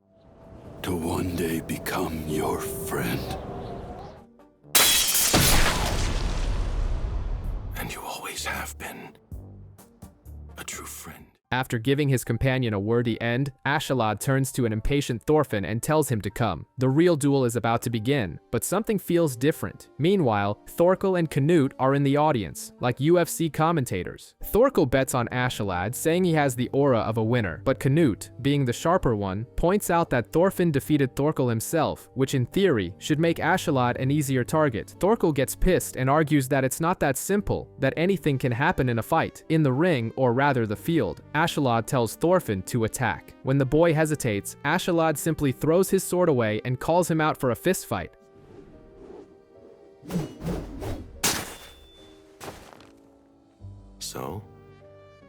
To one day become your friend. And you always have been a true friend. After giving his companion a wordy end, Askeladd turns to an impatient Thorfinn and tells him to come. The real duel is about to begin, but something feels different. Meanwhile, Thorkel and Canute are in the audience, like UFC commentators. Thorkel bets on Askeladd, saying he has the aura of a winner, but Canute, being the sharper one, points out that Thorfinn defeated Thorkel himself, which in theory should make Askeladd an easier target. Thorkel gets pissed and argues that it's not that simple, that anything can happen in a fight, in the ring or rather the field. Askeladd tells Thorfinn to attack. When the boy hesitates, Askeladd simply throws his sword away and calls him out for a fistfight. So,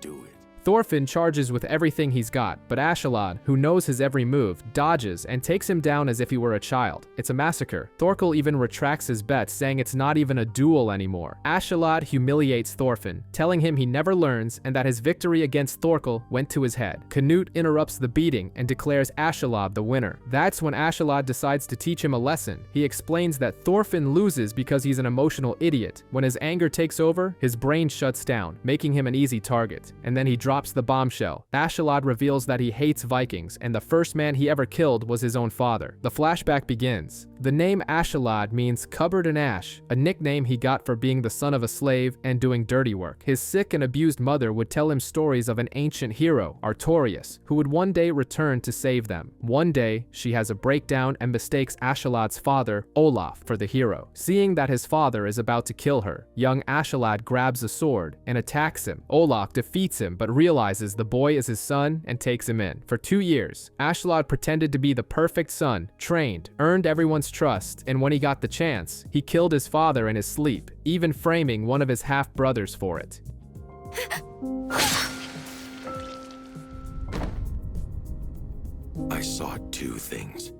do it. Thorfinn charges with everything he's got, but Askeladd, who knows his every move, dodges and takes him down as if he were a child. It's a massacre. Thorkel even retracts his bet, saying it's not even a duel anymore. Askeladd humiliates Thorfinn, telling him he never learns and that his victory against Thorkel went to his head. Canute interrupts the beating and declares Askeladd the winner. That's when Askeladd decides to teach him a lesson. He explains that Thorfinn loses because he's an emotional idiot. When his anger takes over, his brain shuts down, making him an easy target. And then he drops the bombshell. Askeladd reveals that he hates Vikings, and the first man he ever killed was his own father. The flashback begins. The name Askeladd means cupboard and ash, a nickname he got for being the son of a slave and doing dirty work. His sick and abused mother would tell him stories of an ancient hero, Artorius, who would one day return to save them. One day, she has a breakdown and mistakes Askeladd's father, Olaf, for the hero. Seeing that his father is about to kill her, young Askeladd grabs a sword and attacks him. Olaf defeats him, but realizes the boy is his son and takes him in. For 2 years, Askeladd pretended to be the perfect son, trained, earned everyone's trust, and when he got the chance, he killed his father in his sleep, even framing one of his half-brothers for it. I saw 2 things.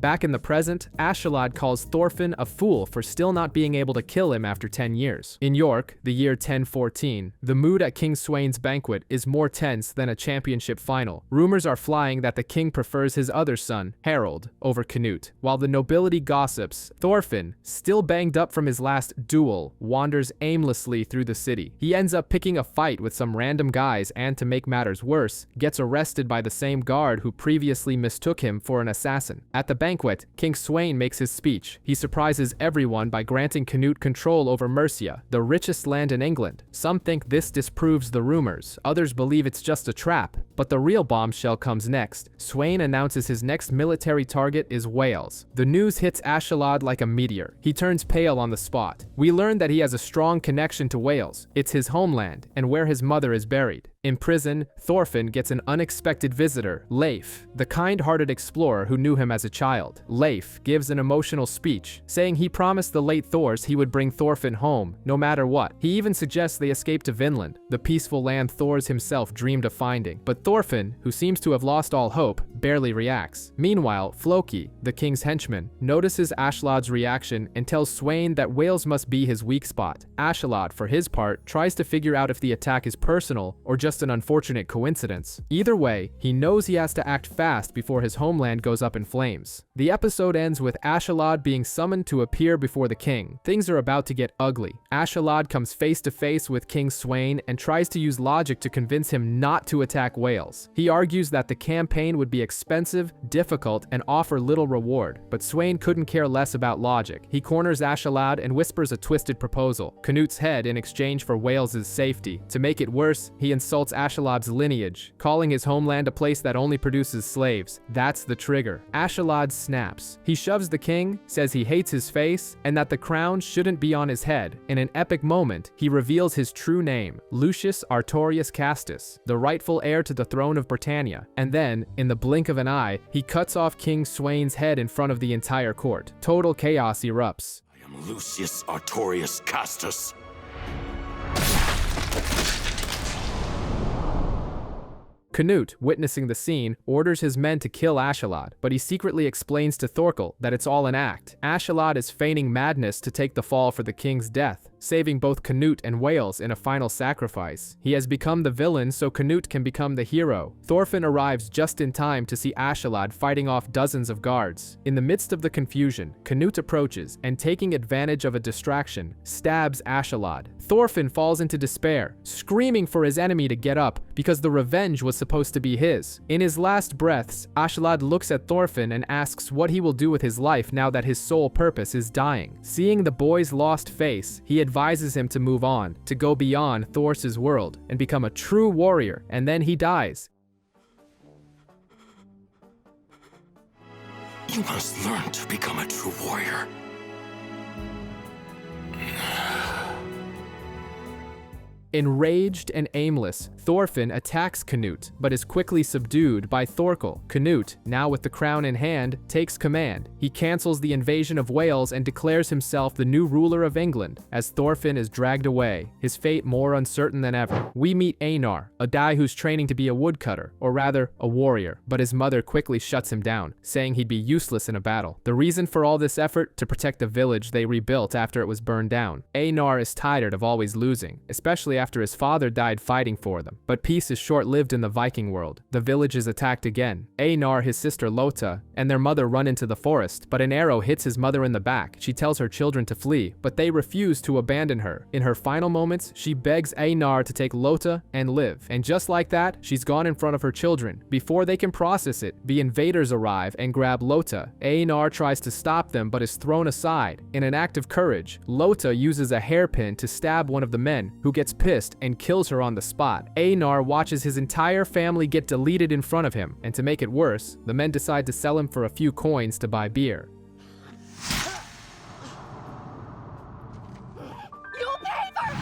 Back in the present, Askeladd calls Thorfinn a fool for still not being able to kill him after 10 years. In York, the year 1014, the mood at King Sweyn's banquet is more tense than a championship final. Rumors are flying that the king prefers his other son, Harold, over Canute. While the nobility gossips, Thorfinn, still banged up from his last duel, wanders aimlessly through the city. He ends up picking a fight with some random guys and, to make matters worse, gets arrested by the same guard who previously mistook him for an assassin. At the banquet, King Sweyn makes his speech. He surprises everyone by granting Canute control over Mercia, the richest land in England. Some think this disproves the rumors, others believe it's just a trap. But the real bombshell comes next. Sweyn announces his next military target is Wales. The news hits Askeladd like a meteor. He turns pale on the spot. We learn that he has a strong connection to Wales. It's his homeland, and where his mother is buried. In prison, Thorfinn gets an unexpected visitor, Leif, the kind-hearted explorer who knew him as a child. Leif gives an emotional speech, saying he promised the late Thors he would bring Thorfinn home, no matter what. He even suggests they escape to Vinland, the peaceful land Thors himself dreamed of finding. But Thorfinn, who seems to have lost all hope, barely reacts. Meanwhile, Floki, the king's henchman, notices Askeladd's reaction and tells Sweyn that Wales must be his weak spot. Askeladd, for his part, tries to figure out if the attack is personal or just an unfortunate coincidence. Either way, he knows he has to act fast before his homeland goes up in flames. The episode ends with Askeladd being summoned to appear before the king. Things are about to get ugly. Askeladd comes face to face with King Sweyn and tries to use logic to convince him not to attack Wales. He argues that the campaign would be expensive, difficult, and offer little reward, but Sweyn couldn't care less about logic. He corners Askeladd and whispers a twisted proposal, Canute's head in exchange for Wales's safety. To make it worse, he insults Askeladd's lineage, calling his homeland a place that only produces slaves. That's the trigger. Askeladd snaps. He shoves the king, says he hates his face, and that the crown shouldn't be on his head. In an epic moment, he reveals his true name, Lucius Artorius Castus, the rightful heir to the throne of Britannia. And then, in the blink of an eye, he cuts off King Sweyn's head in front of the entire court. Total chaos erupts. I am Lucius Artorius Castus. Canute, witnessing the scene, orders his men to kill Askeladd, but he secretly explains to Thorkel that it's all an act. Askeladd is feigning madness to take the fall for the king's death. saving both Canute and Wales in a final sacrifice. He has become the villain so Canute can become the hero. Thorfinn arrives just in time to see Askeladd fighting off dozens of guards. In the midst of the confusion, Canute approaches and, taking advantage of a distraction, stabs Askeladd. Thorfinn falls into despair, screaming for his enemy to get up because the revenge was supposed to be his. In his last breaths, Askeladd looks at Thorfinn and asks what he will do with his life now that his sole purpose is dying. Seeing the boy's lost face, he advises him to move on, to go beyond Thors' world and become a true warrior, and then he dies. You must learn to become a true warrior. Enraged and aimless, Thorfinn attacks Canute, but is quickly subdued by Thorkel. Canute, now with the crown in hand, takes command. He cancels the invasion of Wales and declares himself the new ruler of England. As Thorfinn is dragged away, his fate more uncertain than ever, we meet Einar, a guy who's training to be a woodcutter, or rather, a warrior, but his mother quickly shuts him down, saying he'd be useless in a battle. The reason for all this effort? To protect the village they rebuilt after it was burned down. Einar is tired of always losing, especially after his father died fighting for them. But peace is short-lived in the Viking world. The village is attacked again. Einar, his sister Lotta, and their mother run into the forest, but an arrow hits his mother in the back. She tells her children to flee, but they refuse to abandon her. In her final moments, she begs Einar to take Lotta and live. And just like that, she's gone in front of her children. Before they can process it, the invaders arrive and grab Lotta. Einar tries to stop them, but is thrown aside. In an act of courage, Lotta uses a hairpin to stab one of the men, who gets pissed and kills her on the spot. Einar watches his entire family get deleted in front of him, and to make it worse, the men decide to sell him for a few coins to buy beer. You'll pay for...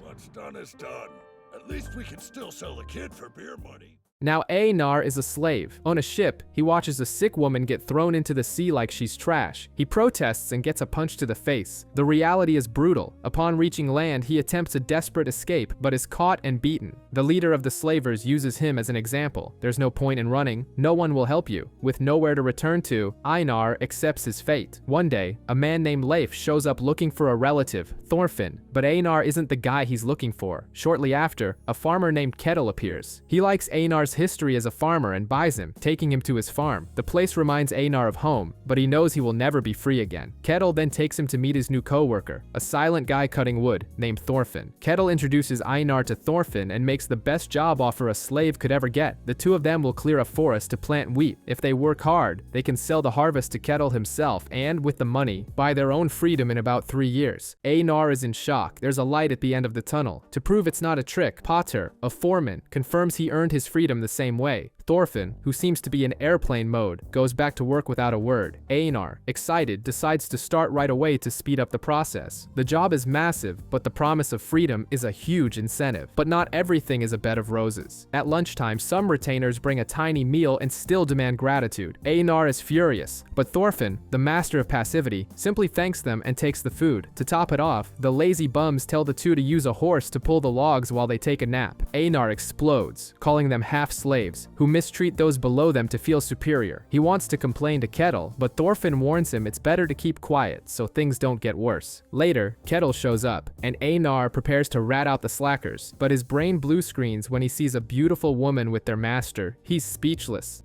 What's done is done. At least we can still sell the kid for beer money. Now Einar is a slave. On a ship, he watches a sick woman get thrown into the sea like she's trash. He protests and gets a punch to the face. The reality is brutal. Upon reaching land, he attempts a desperate escape, but is caught and beaten. The leader of the slavers uses him as an example. There's no point in running. No one will help you. With nowhere to return to, Einar accepts his fate. One day, a man named Leif shows up looking for a relative, Thorfinn, but Einar isn't the guy he's looking for. Shortly after, a farmer named Kettle appears. He likes Einar's history as a farmer and buys him, taking him to his farm. The place reminds Einar of home, but he knows he will never be free again. Kettle then takes him to meet his new co-worker, a silent guy cutting wood named Thorfinn. Kettle introduces Einar to Thorfinn and makes the best job offer a slave could ever get. The two of them will clear a forest to plant wheat. If they work hard, they can sell the harvest to Kettle himself and, with the money, buy their own freedom in about 3 years. Einar is in shock. There's a light at the end of the tunnel. To prove it's not a trick, Potter, a foreman, confirms he earned his freedom the same way. Thorfinn, who seems to be in airplane mode, goes back to work without a word. Einar, excited, decides to start right away to speed up the process. The job is massive, but the promise of freedom is a huge incentive. But not everything is a bed of roses. At lunchtime, some retainers bring a tiny meal and still demand gratitude. Einar is furious, but Thorfinn, the master of passivity, simply thanks them and takes the food. To top it off, the lazy bums tell the two to use a horse to pull the logs while they take a nap. Einar explodes, calling them half-slaves, who mistreat those below them to feel superior. He wants to complain to Kettle, but Thorfinn warns him it's better to keep quiet so things don't get worse. Later, Kettle shows up, and Einar prepares to rat out the slackers, but his brain blue screens when he sees a beautiful woman with their master. He's speechless.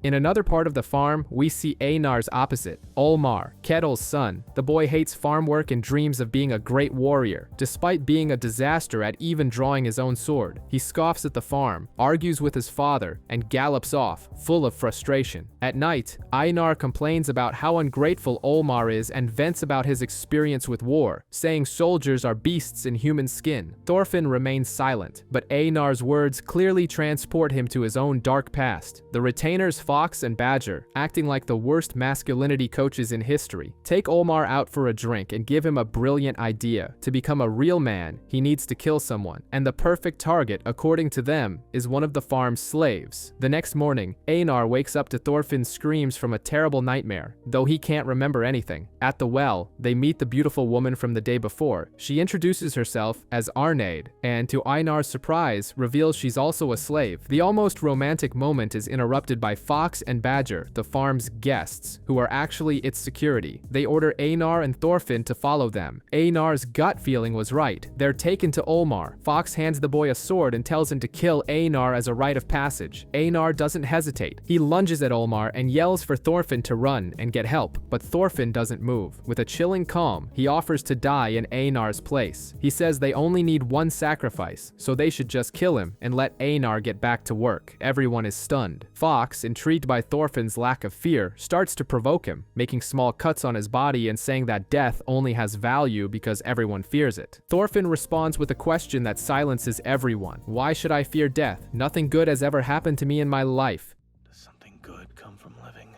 In another part of the farm, we see Einar's opposite, Olmar, Kettle's son. The boy hates farm work and dreams of being a great warrior. Despite being a disaster at even drawing his own sword, he scoffs at the farm, argues with his father, and gallops off, full of frustration. At night, Einar complains about how ungrateful Olmar is and vents about his experience with war, saying soldiers are beasts in human skin. Thorfinn remains silent, but Einar's words clearly transport him to his own dark past. The retainers Fox and Badger, acting like the worst masculinity coaches in history, take Olmar out for a drink and give him a brilliant idea. To become a real man, he needs to kill someone, and the perfect target, according to them, is one of the farm's slaves. The next morning, Einar wakes up to Thorfinn's screams from a terrible nightmare, though he can't remember anything. At the well, they meet the beautiful woman from the day before. She introduces herself as Arnaid, and to Einar's surprise, reveals she's also a slave. The almost romantic moment is interrupted by Fox and Badger, the farm's guests, who are actually its security. They order Einar and Thorfinn to follow them. Einar's gut feeling was right. They're taken to Olmar. Fox hands the boy a sword and tells him to kill Einar as a rite of passage. Einar doesn't hesitate. He lunges at Olmar and yells for Thorfinn to run and get help, but Thorfinn doesn't move. With a chilling calm, he offers to die in Einar's place. He says they only need one sacrifice, so they should just kill him and let Einar get back to work. Everyone is stunned. Fox, intrigued by Thorfinn's lack of fear, starts to provoke him, making small cuts on his body and saying that death only has value because everyone fears it. Thorfinn responds with a question that silences everyone. Why should I fear death? Nothing good has ever happened to me in my life. Does something good come from living?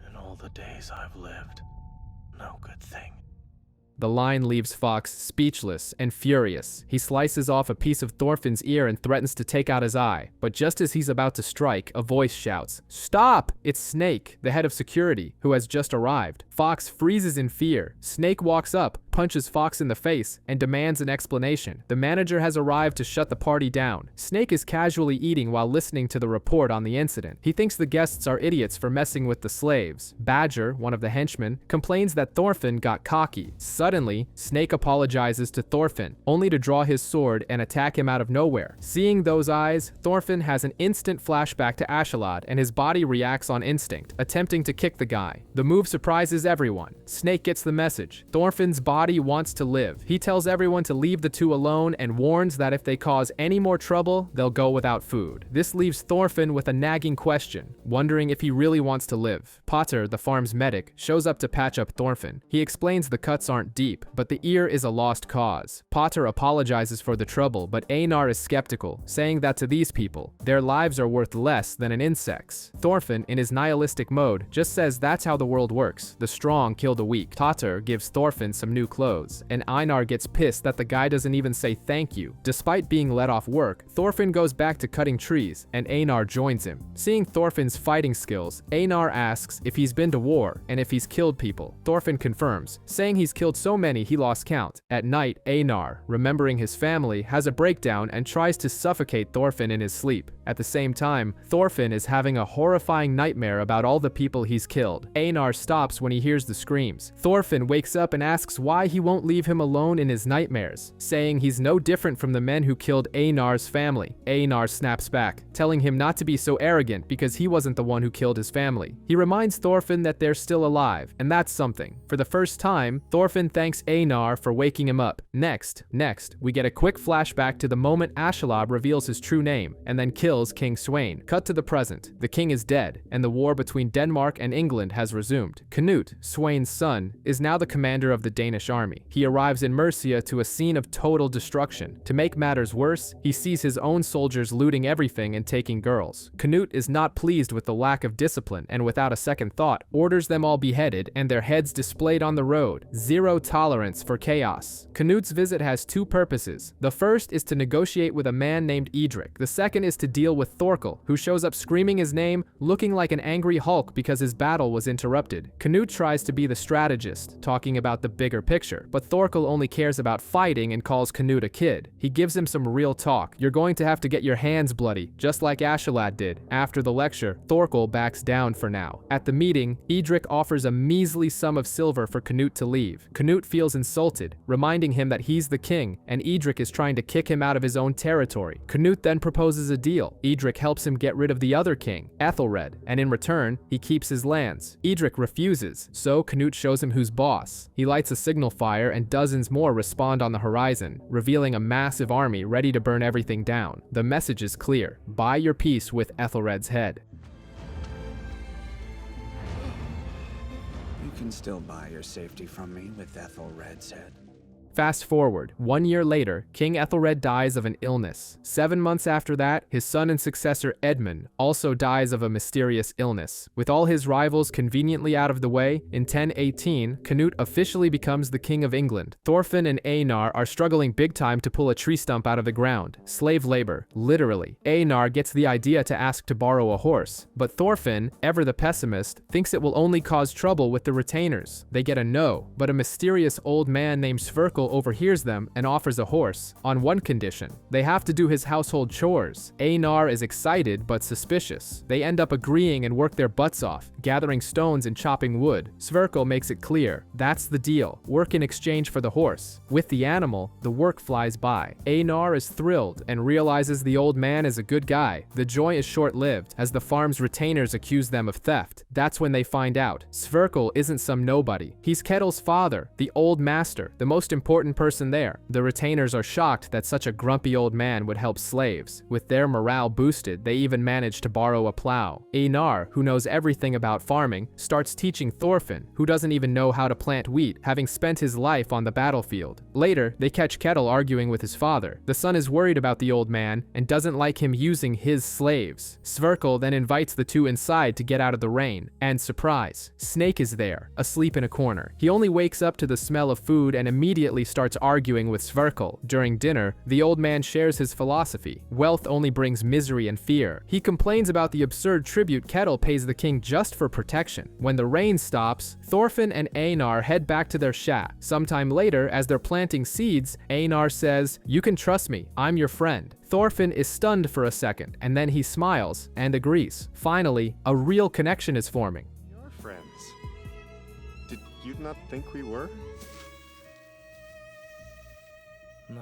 In all the days I've lived, no good thing. The line leaves Fox speechless and furious. He slices off a piece of Thorfinn's ear and threatens to take out his eye. But just as he's about to strike, a voice shouts, "Stop!" It's Snake, the head of security, who has just arrived. Fox freezes in fear. Snake walks up, punches Fox in the face, and demands an explanation. The manager has arrived to shut the party down. Snake is casually eating while listening to the report on the incident. He thinks the guests are idiots for messing with the slaves. Badger, one of the henchmen, complains that Thorfinn got cocky. Suddenly, Snake apologizes to Thorfinn, only to draw his sword and attack him out of nowhere. Seeing those eyes, Thorfinn has an instant flashback to Askeladd, and his body reacts on instinct, attempting to kick the guy. The move surprises everyone. Snake gets the message. Thorfinn's body wants to live. He tells everyone to leave the two alone and warns that if they cause any more trouble, they'll go without food. This leaves Thorfinn with a nagging question, wondering if he really wants to live. Potter, the farm's medic, shows up to patch up Thorfinn. He explains the cuts aren't deep, but the ear is a lost cause. Potter apologizes for the trouble, but Einar is skeptical, saying that to these people, their lives are worth less than an insect's. Thorfinn, in his nihilistic mode, just says that's how the world works. The strong kill the weak. Potter gives Thorfinn some new clothes, and Einar gets pissed that the guy doesn't even say thank you. Despite being let off work, Thorfinn goes back to cutting trees, and Einar joins him. Seeing Thorfinn's fighting skills, Einar asks if he's been to war and if he's killed people. Thorfinn confirms, saying he's killed so many he lost count. At night, Einar, remembering his family, has a breakdown and tries to suffocate Thorfinn in his sleep. At the same time, Thorfinn is having a horrifying nightmare about all the people he's killed. Einar stops when he hears the screams. Thorfinn wakes up and asks why he won't leave him alone in his nightmares, saying he's no different from the men who killed Einar's family. Einar snaps back, telling him not to be so arrogant because he wasn't the one who killed his family. He reminds Thorfinn that they're still alive, and that's something. For the first time, Thorfinn thanks Einar for waking him up. Next, we get a quick flashback to the moment Askeladd reveals his true name, and then kills King Sweyn. Cut to the present. The king is dead, and the war between Denmark and England has resumed. Canute, Sweyn's son, is now the commander of the Danish army. He arrives in Mercia to a scene of total destruction. To make matters worse, he sees his own soldiers looting everything and taking girls. Canute is not pleased with the lack of discipline, and without a second thought, orders them all beheaded and their heads displayed on the road. Zero tolerance for chaos. Canute's visit has two purposes. The first is to negotiate with a man named Edric. The second is to deal with Thorkel, who shows up screaming his name, looking like an angry Hulk because his battle was interrupted. Canute tries to be the strategist, talking about the bigger picture, but Thorkel only cares about fighting and calls Canute a kid. He gives him some real talk. You're going to have to get your hands bloody, just like Askeladd did. After the lecture, Thorkel backs down for now. At the meeting, Edric offers a measly sum of silver for Canute to leave. Canute feels insulted, reminding him that he's the king, and Edric is trying to kick him out of his own territory. Canute then proposes a deal. Edric helps him get rid of the other king, Ethelred, and in return, he keeps his lands. Edric refuses, so Canute shows him who's boss. He lights a signal fire and dozens more respond on the horizon, revealing a massive army ready to burn everything down. The message is clear: buy your peace with Ethelred's head. You can still buy your safety from me with Ethelred's head. Fast forward, 1 year later, King Ethelred dies of an illness. 7 months after that, his son and successor Edmund also dies of a mysterious illness. With all his rivals conveniently out of the way, in 1018, Canute officially becomes the King of England. Thorfinn and Einar are struggling big time to pull a tree stump out of the ground. Slave labor, literally. Einar gets the idea to ask to borrow a horse, but Thorfinn, ever the pessimist, thinks it will only cause trouble with the retainers. They get a no, but a mysterious old man named Sverkel overhears them and offers a horse, on one condition. They have to do his household chores. Einar is excited but suspicious. They end up agreeing and work their butts off, gathering stones and chopping wood. Sverkel makes it clear, that's the deal, work in exchange for the horse. With the animal, the work flies by. Einar is thrilled and realizes the old man is a good guy. The joy is short-lived, as the farm's retainers accuse them of theft. That's when they find out Sverkel isn't some nobody. He's Ketil's father, the old master, the most important person there. The retainers are shocked that such a grumpy old man would help slaves. With their morale boosted, they even manage to borrow a plow. Einar, who knows everything about farming, starts teaching Thorfinn, who doesn't even know how to plant wheat, having spent his life on the battlefield. Later, they catch Ketil arguing with his father. The son is worried about the old man and doesn't like him using his slaves. Sverkel then invites the two inside to get out of the rain. And surprise, Snake is there, asleep in a corner. He only wakes up to the smell of food and immediately starts arguing with Sverkel. During dinner, the old man shares his philosophy. Wealth only brings misery and fear. He complains about the absurd tribute Ketil pays the king just for protection. When the rain stops, Thorfinn and Einar head back to their shack. Sometime later, as they're planting seeds, Einar says, "You can trust me, I'm your friend." Thorfinn is stunned for a second, and then he smiles and agrees. Finally, a real connection is forming. You're friends. Did you not think we were? No.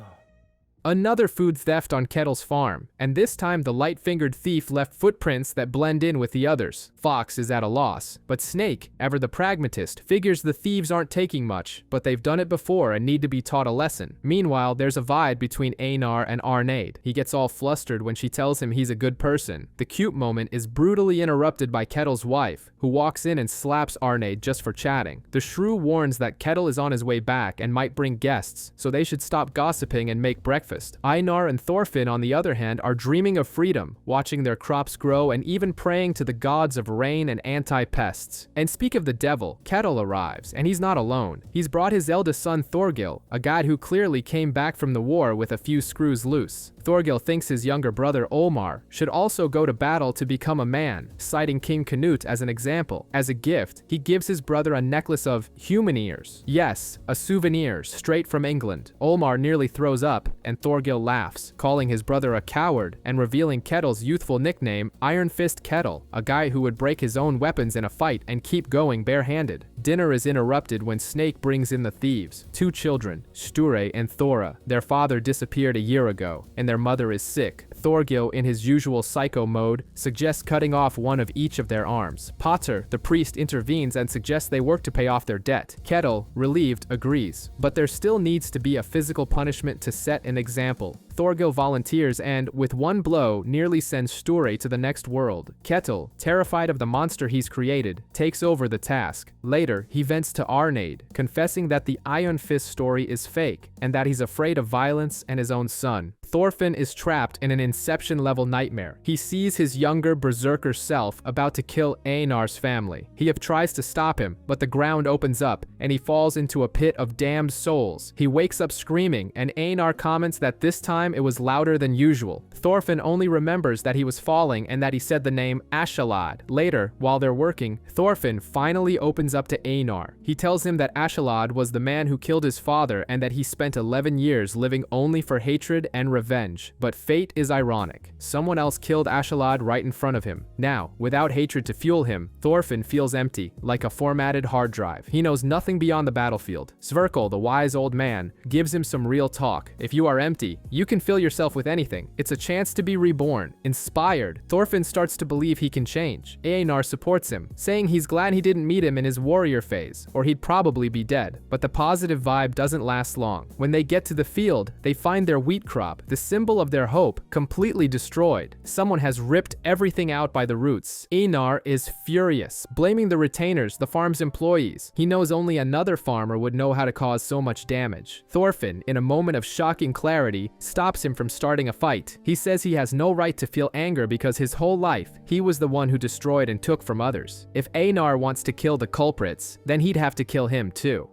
Another food theft on Ketil's farm, and this time the light-fingered thief left footprints that blend in with the others. Fox is at a loss, but Snake, ever the pragmatist, figures the thieves aren't taking much, but they've done it before and need to be taught a lesson. Meanwhile, there's a vibe between Einar and Arnheid. He gets all flustered when she tells him he's a good person. The cute moment is brutally interrupted by Ketil's wife, who walks in and slaps Arnheid just for chatting. The shrew warns that Ketil is on his way back and might bring guests, so they should stop gossiping and make breakfast. Einar and Thorfinn, on the other hand, are dreaming of freedom, watching their crops grow and even praying to the gods of rain and anti-pests. And speak of the devil, Ketil arrives, and he's not alone. He's brought his eldest son Thorgil, a guy who clearly came back from the war with a few screws loose. Thorgil thinks his younger brother Olmar should also go to battle to become a man, citing King Canute as an example. As a gift, he gives his brother a necklace of human ears. Yes, a souvenir straight from England. Olmar nearly throws up, and Thorgil laughs, calling his brother a coward and revealing Ketil's youthful nickname, Iron Fist Ketil, a guy who would break his own weapons in a fight and keep going barehanded. Dinner is interrupted when Snake brings in the thieves, 2 children, Sture and Thora. Their father disappeared a year ago, and their mother is sick. Thorgil, in his usual psycho mode, suggests cutting off one of each of their arms. Pater, the priest, intervenes and suggests they work to pay off their debt. Ketil, relieved, agrees. But there still needs to be a physical punishment to set an example. Thorgil volunteers and, with one blow, nearly sends Sture to the next world. Ketil, terrified of the monster he's created, takes over the task. Later, he vents to Arnheid, confessing that the Iron Fist story is fake, and that he's afraid of violence and his own son. Thorfinn is trapped in an Inception-level nightmare. He sees his younger berserker self about to kill Einar's family. He tries to stop him, but the ground opens up, and he falls into a pit of damned souls. He wakes up screaming, and Einar comments that this time it was louder than usual. Thorfinn only remembers that he was falling and that he said the name Askeladd. Later, while they're working, Thorfinn finally opens up to Einar. He tells him that Askeladd was the man who killed his father and that he spent 11 years living only for hatred and revenge. But fate is ironic. Someone else killed Askeladd right in front of him. Now, without hatred to fuel him, Thorfinn feels empty, like a formatted hard drive. He knows nothing beyond the battlefield. Sverkel, the wise old man, gives him some real talk. If you are empty, you can fill yourself with anything. It's a chance to be reborn. Inspired, Thorfinn starts to believe he can change. Einar supports him, saying he's glad he didn't meet him in his warrior phase, or he'd probably be dead. But the positive vibe doesn't last long. When they get to the field, they find their wheat crop, the symbol of their hope, completely completely destroyed. Someone has ripped everything out by the roots. Einar is furious, blaming the retainers, the farm's employees. He knows only another farmer would know how to cause so much damage. Thorfinn, in a moment of shocking clarity, stops him from starting a fight. He says he has no right to feel anger because his whole life, he was the one who destroyed and took from others. If Einar wants to kill the culprits, then he'd have to kill him too.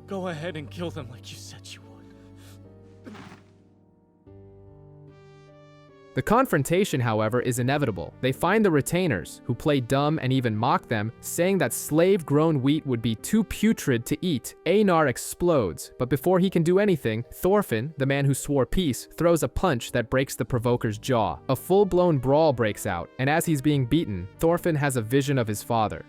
Go ahead and kill them like you said you would. The confrontation, however, is inevitable. They find the retainers, who play dumb and even mock them, saying that slave-grown wheat would be too putrid to eat. Einar explodes, but before he can do anything, Thorfinn, the man who swore peace, throws a punch that breaks the provoker's jaw. A full-blown brawl breaks out, and as he's being beaten, Thorfinn has a vision of his father.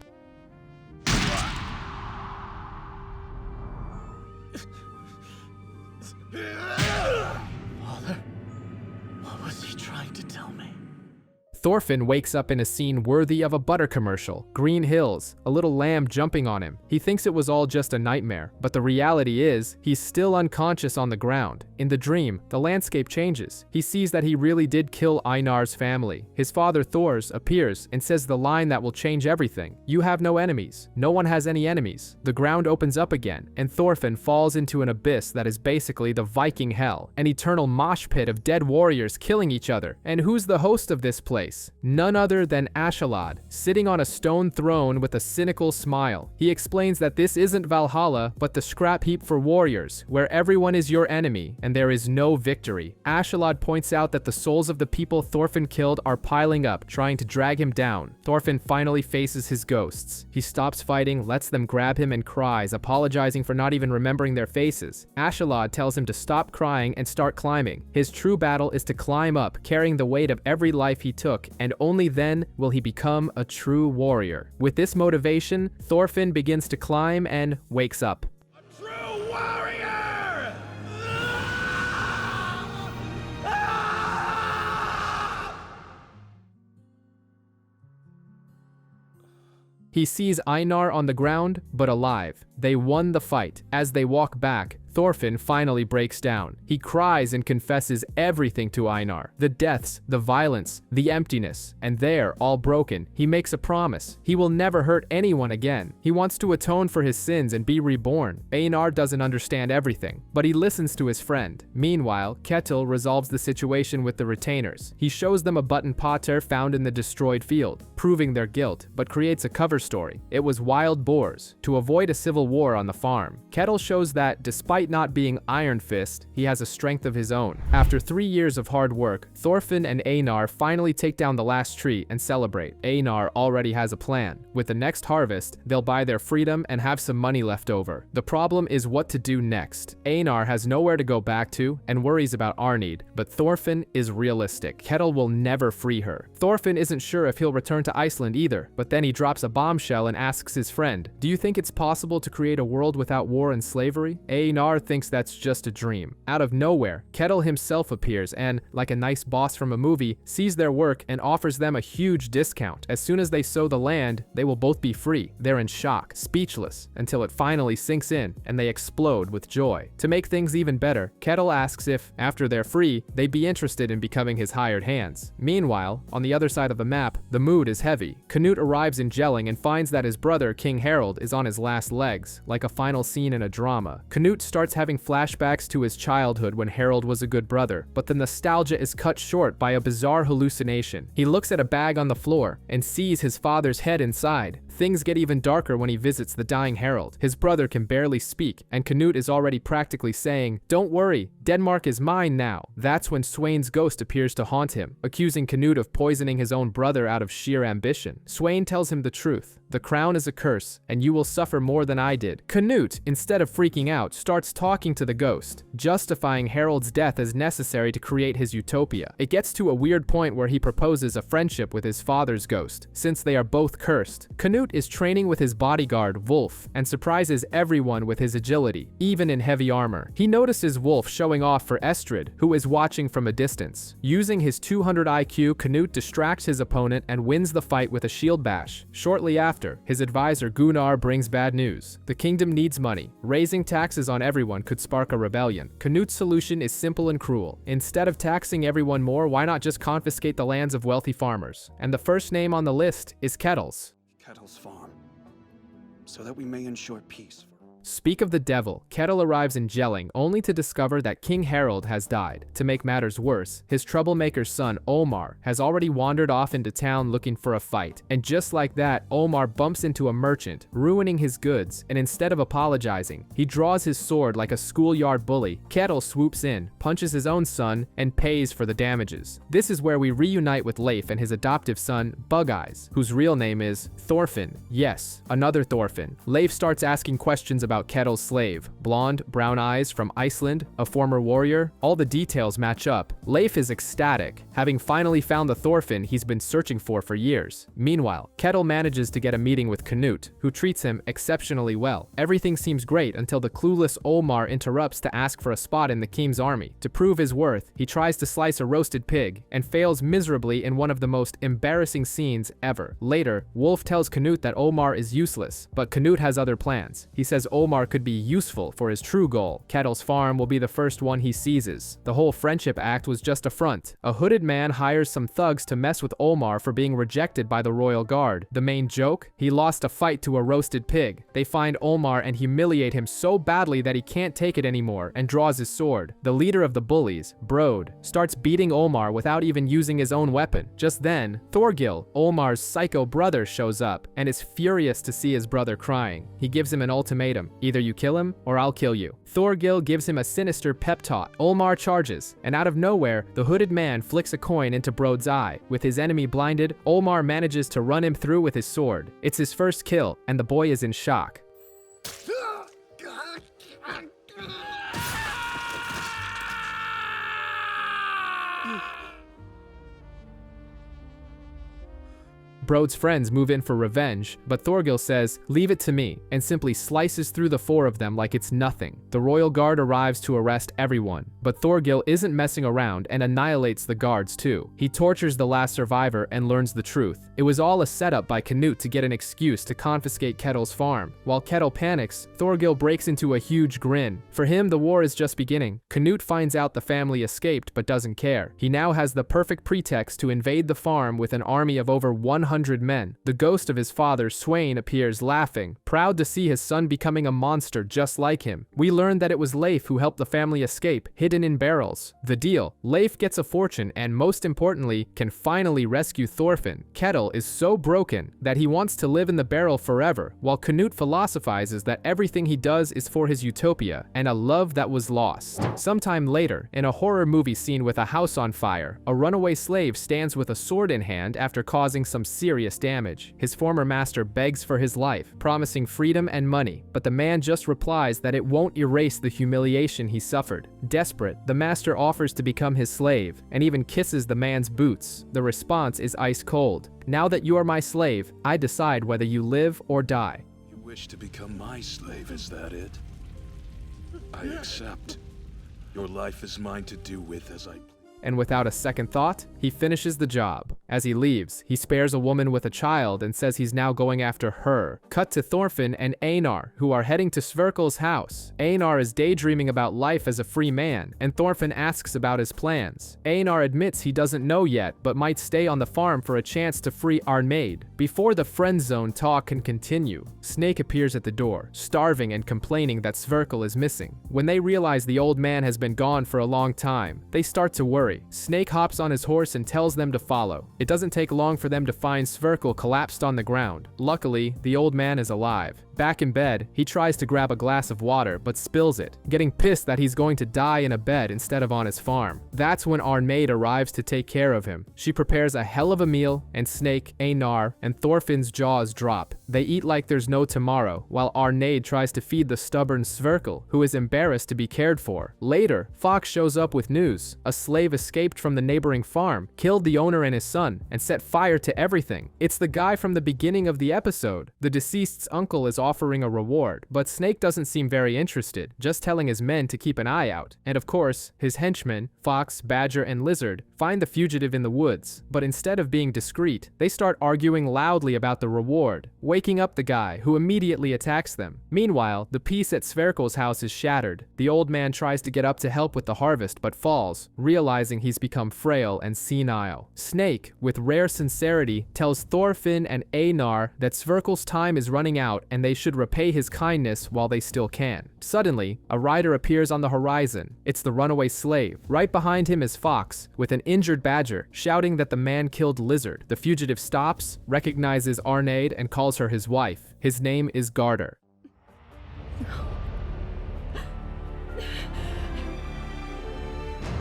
Thorfinn wakes up in a scene worthy of a butter commercial. Green hills, a little lamb jumping on him. He thinks it was all just a nightmare, but the reality is, he's still unconscious on the ground. In the dream, the landscape changes. He sees that he really did kill Einar's family. His father Thors appears and says the line that will change everything. You have no enemies. No one has any enemies. The ground opens up again, and Thorfinn falls into an abyss that is basically the Viking hell, an eternal mosh pit of dead warriors killing each other. And who's the host of this place? None other than Askeladd, sitting on a stone throne with a cynical smile. He explains that this isn't Valhalla, but the scrap heap for warriors, where everyone is your enemy and there is no victory. Askeladd points out that the souls of the people Thorfinn killed are piling up, trying to drag him down. Thorfinn finally faces his ghosts. He stops fighting, lets them grab him, and cries, apologizing for not even remembering their faces. Askeladd tells him to stop crying and start climbing. His true battle is to climb up, carrying the weight of every life he took, and only then will he become a true warrior. With this motivation, Thorfinn begins to climb and wakes up. A true warrior! He sees Einar on the ground, but alive. They won the fight. As they walk back, Thorfinn finally breaks down. He cries and confesses everything to Einar. The deaths, the violence, the emptiness, and there, all broken, he makes a promise. He will never hurt anyone again. He wants to atone for his sins and be reborn. Einar doesn't understand everything, but he listens to his friend. Meanwhile, Ketil resolves the situation with the retainers. He shows them a button pater found in the destroyed field, proving their guilt, but creates a cover story. It was wild boars, to avoid a civil war on the farm. Ketil shows that, despite not being Iron Fist, he has a strength of his own. After 3 years of hard work, Thorfinn and Einar finally take down the last tree and celebrate. Einar already has a plan. With the next harvest, they'll buy their freedom and have some money left over. The problem is what to do next. Einar has nowhere to go back to and worries about Arnid, but Thorfinn is realistic. Ketil will never free her. Thorfinn isn't sure if he'll return to Iceland either, but then he drops a bombshell and asks his friend, "Do you think it's possible to create a world without war and slavery?" Einar thinks that's just a dream. Out of nowhere, Ketil himself appears and, like a nice boss from a movie, sees their work and offers them a huge discount. As soon as they sow the land, they will both be free. They're in shock, speechless, until it finally sinks in and they explode with joy. To make things even better, Ketil asks if, after they're free, they'd be interested in becoming his hired hands. Meanwhile, on the other side of the map, the mood is heavy. Canute arrives in Jelling and finds that his brother, King Harald, is on his last legs, like a final scene in a drama. Canute starts having flashbacks to his childhood when Harald was a good brother, but the nostalgia is cut short by a bizarre hallucination. He looks at a bag on the floor and sees his father's head inside. Things get even darker when he visits the dying Harald. His brother can barely speak, and Canute is already practically saying, "Don't worry, Denmark is mine now." That's when Sweyn's ghost appears to haunt him, accusing Canute of poisoning his own brother out of sheer ambition. Sweyn tells him the truth. The crown is a curse, and you will suffer more than I did. Canute, instead of freaking out, starts talking to the ghost, justifying Harald's death as necessary to create his utopia. It gets to a weird point where he proposes a friendship with his father's ghost, since they are both cursed. Canute Canute is training with his bodyguard, Wolf, and surprises everyone with his agility, even in heavy armor. He notices Wolf showing off for Estrid, who is watching from a distance. Using his 200 IQ, Canute distracts his opponent and wins the fight with a shield bash. Shortly after, his advisor Gunnar brings bad news. The kingdom needs money. Raising taxes on everyone could spark a rebellion. Canute's solution is simple and cruel. Instead of taxing everyone more, why not just confiscate the lands of wealthy farmers? And the first name on the list is Kettle's. Kettle's farm, so that we may ensure peace. Speak of the devil, Kettle arrives in Jelling only to discover that King Harold has died. To make matters worse, his troublemaker's son, Omar, has already wandered off into town looking for a fight. And just like that, Omar bumps into a merchant, ruining his goods, and instead of apologizing, he draws his sword like a schoolyard bully. Kettle swoops in, punches his own son, and pays for the damages. This is where we reunite with Leif and his adoptive son, Bug Eyes, whose real name is Thorfinn. Yes, another Thorfinn. Leif starts asking questions about Kettle's slave, blonde, brown eyes, from Iceland, a former warrior. All the details match up. Leif is ecstatic, having finally found the Thorfinn he's been searching for years. Meanwhile, Kettle manages to get a meeting with Canute, who treats him exceptionally well. Everything seems great until the clueless Omar interrupts to ask for a spot in the king's army. To prove his worth, he tries to slice a roasted pig and fails miserably in one of the most embarrassing scenes ever. Later, Wolf tells Canute that Omar is useless, but Canute has other plans. He says Omar could be useful for his true goal. Kettle's farm will be the first one he seizes. The whole friendship act was just a front. A hooded man hires some thugs to mess with Omar for being rejected by the royal guard. The main joke? He lost a fight to a roasted pig. They find Omar and humiliate him so badly that he can't take it anymore and draws his sword. The leader of the bullies, Brode, starts beating Omar without even using his own weapon. Just then, Thorgil, Omar's psycho brother, shows up and is furious to see his brother crying. He gives him an ultimatum. Either you kill him, or I'll kill you. Thorgil gives him a sinister pep talk. Omar charges, and out of nowhere, the hooded man flicks a coin into Brode's eye. With his enemy blinded, Omar manages to run him through with his sword. It's his first kill, and the boy is in shock. Brode's friends move in for revenge, but Thorgil says, "Leave it to me," and simply slices through the four of them like it's nothing. The royal guard arrives to arrest everyone, but Thorgil isn't messing around and annihilates the guards too. He tortures the last survivor and learns the truth. It was all a setup by Canute to get an excuse to confiscate Kettle's farm. While Kettle panics, Thorgil breaks into a huge grin. For him, the war is just beginning. Canute finds out the family escaped but doesn't care. He now has the perfect pretext to invade the farm with an army of over 100 men. The ghost of his father, Sweyn, appears laughing, proud to see his son becoming a monster just like him. We learn that it was Leif who helped the family escape, hidden in barrels. The deal: Leif gets a fortune and, most importantly, can finally rescue Thorfinn. Kettle is so broken that he wants to live in the barrel forever, while Canute philosophizes that everything he does is for his utopia and a love that was lost. Sometime later, in a horror movie scene with a house on fire, a runaway slave stands with a sword in hand after causing some serious damage. His former master begs for his life, promising freedom and money, but the man just replies that it won't erase the humiliation he suffered. Desperate, the master offers to become his slave, and even kisses the man's boots. The response is ice cold. "Now that you are my slave, I decide whether you live or die." You wish to become my slave, is that it? I accept. Your life is mine to do with as I please. And without a second thought, he finishes the job. As he leaves, he spares a woman with a child and says he's now going after her. Cut to Thorfinn and Einar, who are heading to Sverkel's house. Einar is daydreaming about life as a free man, and Thorfinn asks about his plans. Einar admits he doesn't know yet, but might stay on the farm for a chance to free Arnmaid. Before the friend zone talk can continue, Snake appears at the door, starving and complaining that Sverkel is missing. When they realize the old man has been gone for a long time, they start to worry. Snake hops on his horse and tells them to follow. It doesn't take long for them to find Sverkel collapsed on the ground. Luckily, the old man is alive. Back in bed, he tries to grab a glass of water but spills it, getting pissed that he's going to die in a bed instead of on his farm. That's when Arnmaid arrives to take care of him. She prepares a hell of a meal, and Snake, Einar, and Thorfinn's jaws drop. They eat like there's no tomorrow, while Arnheid tries to feed the stubborn Sverkel, who is embarrassed to be cared for. Later, Fox shows up with news. A slave escaped from the neighboring farm, killed the owner and his son, and set fire to everything. It's the guy from the beginning of the episode. The deceased's uncle is offering a reward, but Snake doesn't seem very interested, just telling his men to keep an eye out. And of course, his henchmen, Fox, Badger, and Lizard, find the fugitive in the woods. But instead of being discreet, they start arguing loudly about the reward, waking up the guy, who immediately attacks them. Meanwhile, the peace at Sverkel's house is shattered. The old man tries to get up to help with the harvest, but falls, realizing he's become frail and senile. Snake, with rare sincerity, tells Thorfinn and Einar that Sverkel's time is running out and they should repay his kindness while they still can. Suddenly, a rider appears on the horizon. It's the runaway slave. Right behind him is Fox, with an injured Badger, shouting that the man killed Lizard. The fugitive stops, recognizes Arnheid, and calls her his wife. His name is Garter.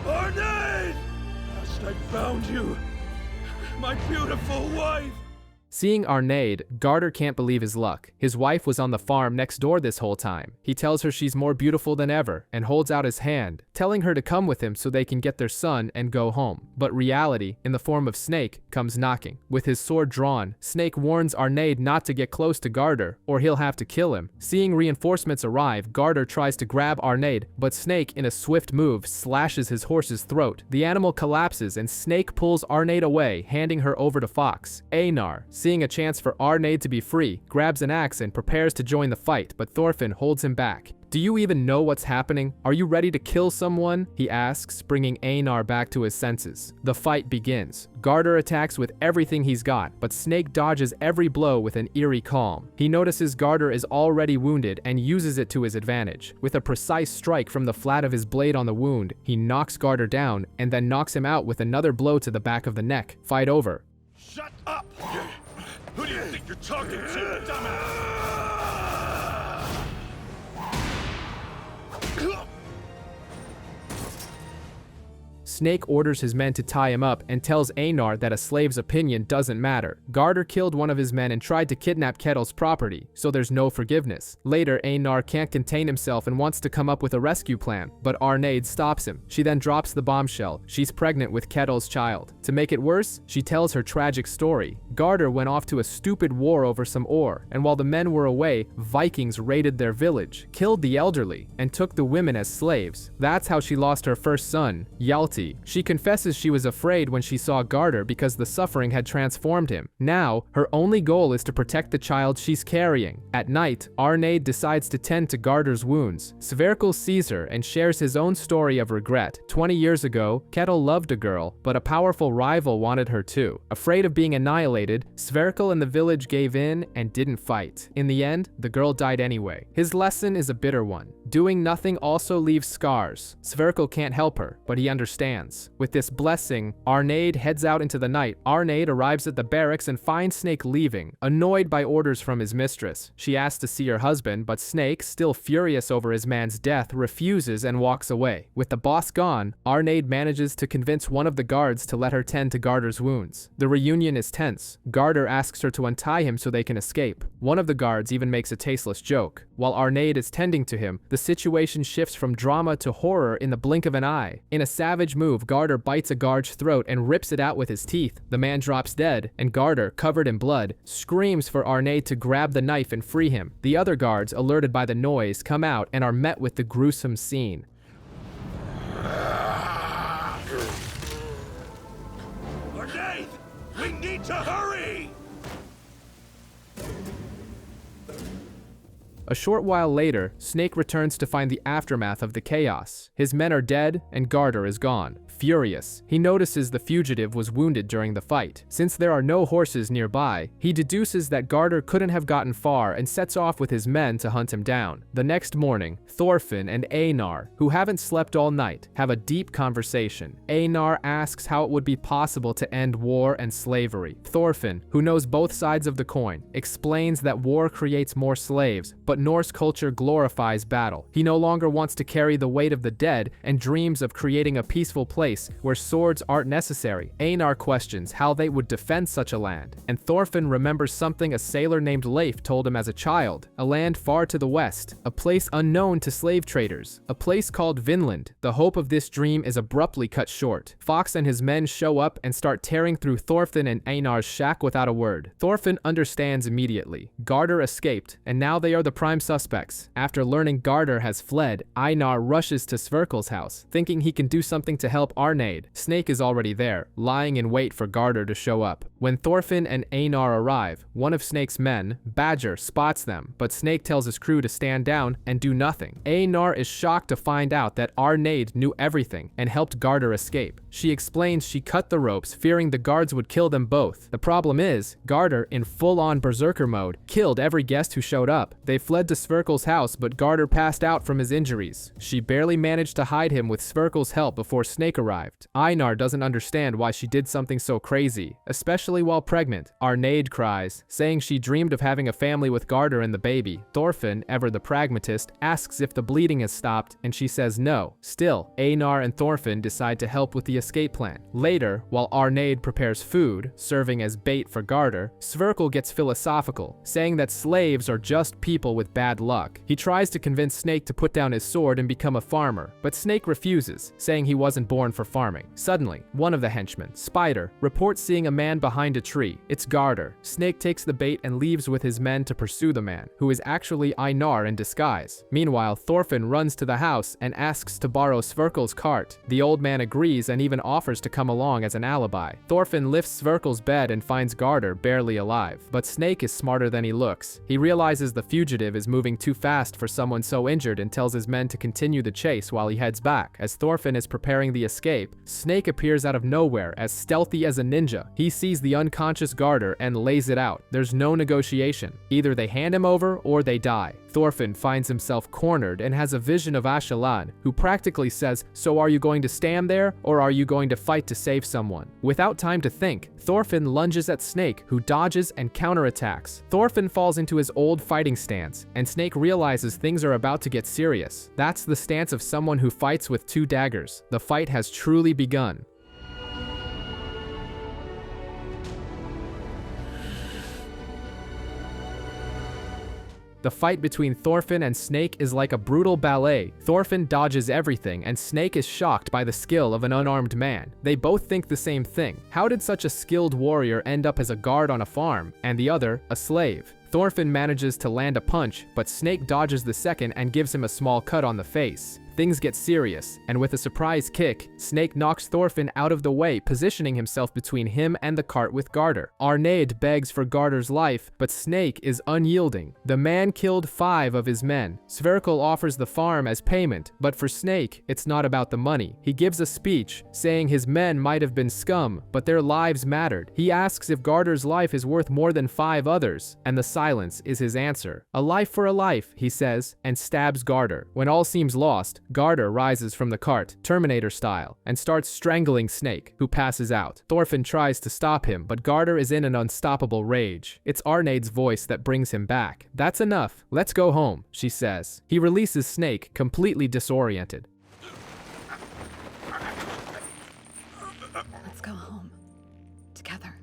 Arnheid! Last I found you, my beautiful wife! Seeing Arnheid, Garter can't believe his luck. His wife was on the farm next door this whole time. He tells her she's more beautiful than ever and holds out his hand, telling her to come with him so they can get their son and go home. But reality, in the form of Snake, comes knocking. With his sword drawn, Snake warns Arnheid not to get close to Garter, or he'll have to kill him. Seeing reinforcements arrive, Garter tries to grab Arnheid, but Snake, in a swift move, slashes his horse's throat. The animal collapses and Snake pulls Arnheid away, handing her over to Fox. Einar, seeing a chance for Arnheid to be free, grabs an axe and prepares to join the fight, but Thorfinn holds him back. "Do you even know what's happening? Are you ready to kill someone?" he asks, bringing Einar back to his senses. The fight begins. Garter attacks with everything he's got, but Snake dodges every blow with an eerie calm. He notices Garter is already wounded and uses it to his advantage. With a precise strike from the flat of his blade on the wound, he knocks Garter down and then knocks him out with another blow to the back of the neck. Fight over. Shut up! Who do you think you're talking to, dumbass? Snake orders his men to tie him up and tells Einar that a slave's opinion doesn't matter. Garter killed one of his men and tried to kidnap Ketil's property, so there's no forgiveness. Later, Einar can't contain himself and wants to come up with a rescue plan, but Arnheid stops him. She then drops the bombshell. She's pregnant with Ketil's child. To make it worse, she tells her tragic story. Garter went off to a stupid war over some ore, and while the men were away, Vikings raided their village, killed the elderly, and took the women as slaves. That's how she lost her first son, Hjalti. She confesses she was afraid when she saw Garter because the suffering had transformed him. Now, her only goal is to protect the child she's carrying. At night, Arnheid decides to tend to Garter's wounds. Sverkel sees her and shares his own story of regret. 20 years ago, Ketil loved a girl, but a powerful rival wanted her too. Afraid of being annihilated, Sverkel and the village gave in and didn't fight. In the end, the girl died anyway. His lesson is a bitter one. Doing nothing also leaves scars. Sverkel can't help her, but he understands. With this blessing, Arnheid heads out into the night. Arnheid arrives at the barracks and finds Snake leaving, annoyed by orders from his mistress. She asks to see her husband, but Snake, still furious over his man's death, refuses and walks away. With the boss gone, Arnheid manages to convince one of the guards to let her tend to Garter's wounds. The reunion is tense. Garter asks her to untie him so they can escape. One of the guards even makes a tasteless joke. While Arnheid is tending to him, the situation shifts from drama to horror in the blink of an eye. In a savage move, Garter bites a guard's throat and rips it out with his teeth. The man drops dead, and Garter, covered in blood, screams for Arnheid to grab the knife and free him. The other guards, alerted by the noise, come out and are met with the gruesome scene. Arnheid! We need to hurry! A short while later, Snake returns to find the aftermath of the chaos. His men are dead, and Garter is gone. Furious, he notices the fugitive was wounded during the fight. Since there are no horses nearby, he deduces that Garter couldn't have gotten far and sets off with his men to hunt him down. The next morning, Thorfinn and Einar, who haven't slept all night, have a deep conversation. Einar asks how it would be possible to end war and slavery. Thorfinn, who knows both sides of the coin, explains that war creates more slaves, but Norse culture glorifies battle. He no longer wants to carry the weight of the dead and dreams of creating a peaceful place where swords aren't necessary. Einar questions how they would defend such a land, and Thorfinn remembers something a sailor named Leif told him as a child: a land far to the west, a place unknown to slave traders, a place called Vinland. The hope of this dream is abruptly cut short. Fox and his men show up and start tearing through Thorfinn and Einar's shack without a word. Thorfinn understands immediately. Garder escaped, and now they are the prime suspects. After learning Garder has fled, Einar rushes to Sverkel's house, thinking he can do something to help Arnheid. Snake is already there, lying in wait for Garder to show up. When Thorfinn and Einar arrive, one of Snake's men, Badger, spots them, but Snake tells his crew to stand down and do nothing. Einar is shocked to find out that Arnheid knew everything and helped Garder escape. She explains she cut the ropes, fearing the guards would kill them both. The problem is, Garder, in full-on berserker mode, killed every guest who showed up. They fled to Sverkel's house, but Garder passed out from his injuries. She barely managed to hide him with Sverkel's help before Snake arrived. Einar doesn't understand why she did something so crazy, especially while pregnant. Arnheid cries, saying she dreamed of having a family with Garder and the baby. Thorfinn, ever the pragmatist, asks if the bleeding has stopped, and she says no. Still, Einar and Thorfinn decide to help with the escape plan. Later, while Arnheid prepares food, serving as bait for Garder, Sverkel gets philosophical, saying that slaves are just people with bad luck. He tries to convince Snake to put down his sword and become a farmer, but Snake refuses, saying he wasn't born for farming. Suddenly, one of the henchmen, Spider, reports seeing a man behind a tree. It's Garder. Snake takes the bait and leaves with his men to pursue the man, who is actually Einar in disguise. Meanwhile, Thorfinn runs to the house and asks to borrow Sverkel's cart. The old man agrees and even offers to come along as an alibi. Thorfinn lifts Sverkel's bed and finds Garder barely alive, but Snake is smarter than he looks. He realizes the fugitive is moving too fast for someone so injured and tells his men to continue the chase while he heads back. As Thorfinn is preparing the escape, Snake appears out of nowhere as stealthy as a ninja. He sees the unconscious Garder and lays it out. There's no negotiation. Either they hand him over or they die. Thorfinn finds himself cornered and has a vision of Askeladd, who practically says, "So are you going to stand there, or are you going to fight to save someone?" Without time to think, Thorfinn lunges at Snake, who dodges and counterattacks. Thorfinn falls into his old fighting stance, and Snake realizes things are about to get serious. That's the stance of someone who fights with two daggers. The fight has truly begun. The fight between Thorfinn and Snake is like a brutal ballet. Thorfinn dodges everything, and Snake is shocked by the skill of an unarmed man. They both think the same thing. How did such a skilled warrior end up as a guard on a farm, and the other, a slave? Thorfinn manages to land a punch, but Snake dodges the second and gives him a small cut on the face. Things get serious, and with a surprise kick, Snake knocks Thorfinn out of the way, positioning himself between him and the cart with Garder. Arnheid begs for Garder's life, but Snake is unyielding. The man killed 5 of his men. Sverkel offers the farm as payment, but for Snake, it's not about the money. He gives a speech, saying his men might have been scum, but their lives mattered. He asks if Garder's life is worth more than 5 others, and the silence is his answer. "A life for a life," he says, and stabs Garder. When all seems lost, Garder rises from the cart, Terminator style, and starts strangling Snake, who passes out. Thorfinn tries to stop him, but Garder is in an unstoppable rage. It's Arneid's voice that brings him back. "That's enough. Let's go home," she says. He releases Snake, completely disoriented. Let's go home. Together.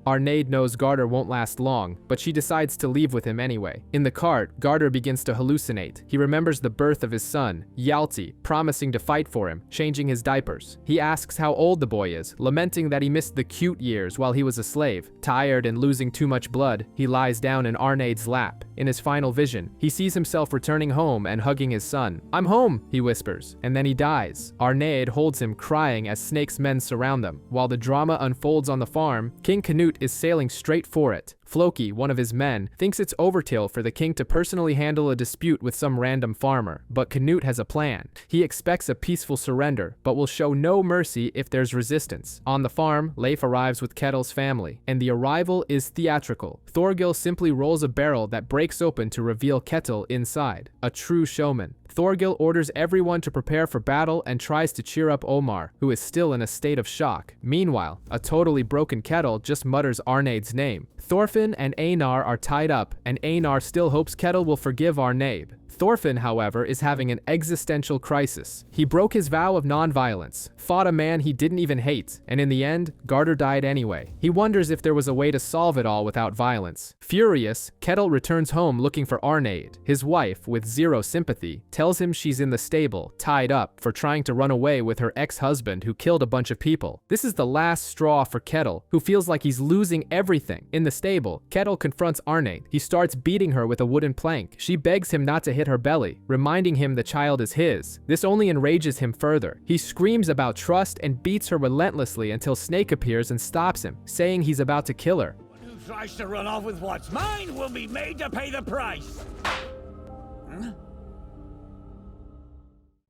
Arnheid knows Garder won't last long, but she decides to leave with him anyway. In the cart, Garder begins to hallucinate. He remembers the birth of his son, Hjalti, promising to fight for him, changing his diapers. He asks how old the boy is, lamenting that he missed the cute years while he was a slave. Tired and losing too much blood, he lies down in Arneid's lap. In his final vision, he sees himself returning home and hugging his son. "I'm home," he whispers, and then he dies. Arnheid holds him crying as Snake's men surround them. While the drama unfolds on the farm, King Canute is sailing straight for it. Floki, one of his men, thinks it's overkill for the king to personally handle a dispute with some random farmer, but Canute has a plan. He expects a peaceful surrender, but will show no mercy if there's resistance. On the farm, Leif arrives with Ketil's family, and the arrival is theatrical. Thorgil simply rolls a barrel that breaks open to reveal Ketil inside. A true showman. Thorgil orders everyone to prepare for battle and tries to cheer up Omar, who is still in a state of shock. Meanwhile, a totally broken Ketil just mutters Arneid's name. Thorfinn Thorfinn and Einar are tied up, and Einar still hopes Kettle will forgive Arnabe. Thorfinn, however, is having an existential crisis. He broke his vow of non-violence, fought a man he didn't even hate, and in the end, Garter died anyway. He wonders if there was a way to solve it all without violence. Furious, Kettle returns home looking for Arnaid. His wife, with zero sympathy, tells him she's in the stable, tied up, for trying to run away with her ex-husband who killed a bunch of people. This is the last straw for Kettle, who feels like he's losing everything. In the stable, Kettle confronts Arnaid. He starts beating her with a wooden plank. She begs him not to hit her belly, reminding him the child is his. This only enrages him further. He screams about trust and beats her relentlessly until Snake appears and stops him, saying he's about to kill her. Who tries to run off with what's mine will be made to pay the price.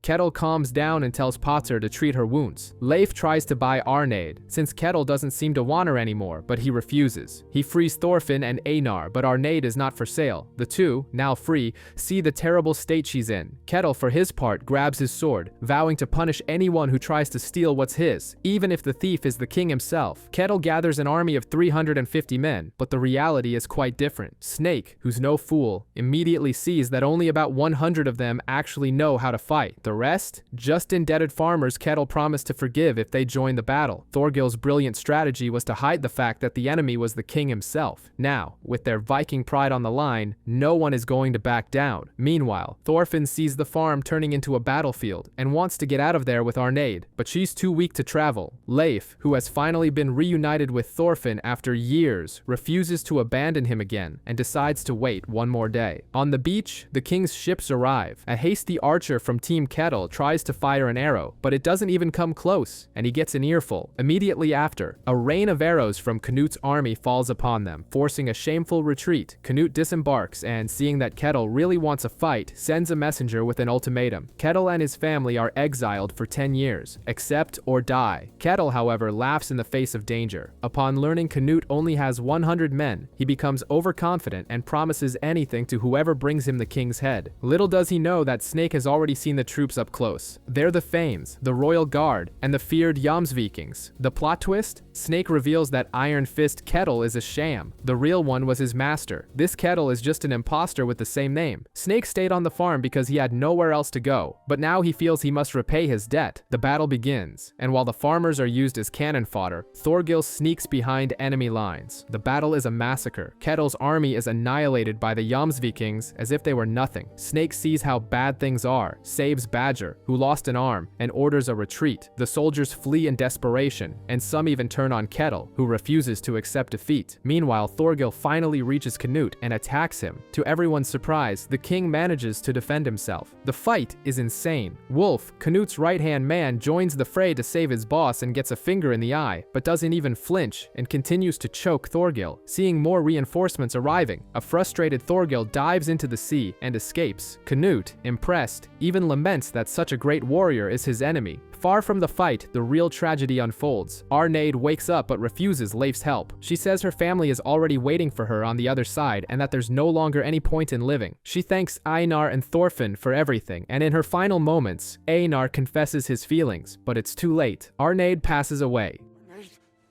Kettle calms down and tells Potter to treat her wounds. Leif tries to buy Arnaid, since Kettle doesn't seem to want her anymore, but he refuses. He frees Thorfinn and Einar, but Arnaid is not for sale. The two, now free, see the terrible state she's in. Kettle, for his part, grabs his sword, vowing to punish anyone who tries to steal what's his, even if the thief is the king himself. Kettle gathers an army of 350 men, but the reality is quite different. Snake, who's no fool, immediately sees that only about 100 of them actually know how to fight. The rest, just indebted farmers Kettle promised to forgive if they joined the battle. Thorgil's brilliant strategy was to hide the fact that the enemy was the king himself. Now, with their Viking pride on the line, no one is going to back down. Meanwhile, Thorfinn sees the farm turning into a battlefield and wants to get out of there with Arnaid, but she's too weak to travel. Leif, who has finally been reunited with Thorfinn after years, refuses to abandon him again and decides to wait one more day. On the beach, the king's ships arrive. A hasty archer from Team Kettle tries to fire an arrow, but it doesn't even come close, and he gets an earful. Immediately after, a rain of arrows from Canute's army falls upon them, forcing a shameful retreat. Canute disembarks and, seeing that Kettle really wants a fight, sends a messenger with an ultimatum. Kettle and his family are exiled for 10 years. Accept or die. Kettle, however, laughs in the face of danger. Upon learning Canute only has 100 men, he becomes overconfident and promises anything to whoever brings him the king's head. Little does he know that Snake has already seen the troops up close. They're the Thanes, the Royal Guard, and the feared Jomsvikings. The plot twist? Snake reveals that Iron Fist Kettle is a sham. The real one was his master. This Kettle is just an imposter with the same name. Snake stayed on the farm because he had nowhere else to go, but now he feels he must repay his debt. The battle begins, and while the farmers are used as cannon fodder, Thorgil sneaks behind enemy lines. The battle is a massacre. Kettle's army is annihilated by the Jomsvikings as if they were nothing. Snake sees how bad things are, saves Badger, who lost an arm, and orders a retreat. The soldiers flee in desperation, and some even turn on Kettle, who refuses to accept defeat. Meanwhile, Thorgil finally reaches Canute and attacks him. To everyone's surprise, the king manages to defend himself. The fight is insane. Wolf, Canute's right-hand man, joins the fray to save his boss and gets a finger in the eye, but doesn't even flinch and continues to choke Thorgil. Seeing more reinforcements arriving, a frustrated Thorgil dives into the sea and escapes. Canute, impressed, even laments that such a great warrior is his enemy. Far from the fight, the real tragedy unfolds. Arnaid wakes up but refuses Leif's help. She says her family is already waiting for her on the other side and that there's no longer any point in living. She thanks Einar and Thorfinn for everything, and in her final moments, Einar confesses his feelings, but it's too late. Arnaid passes away. Arnaid,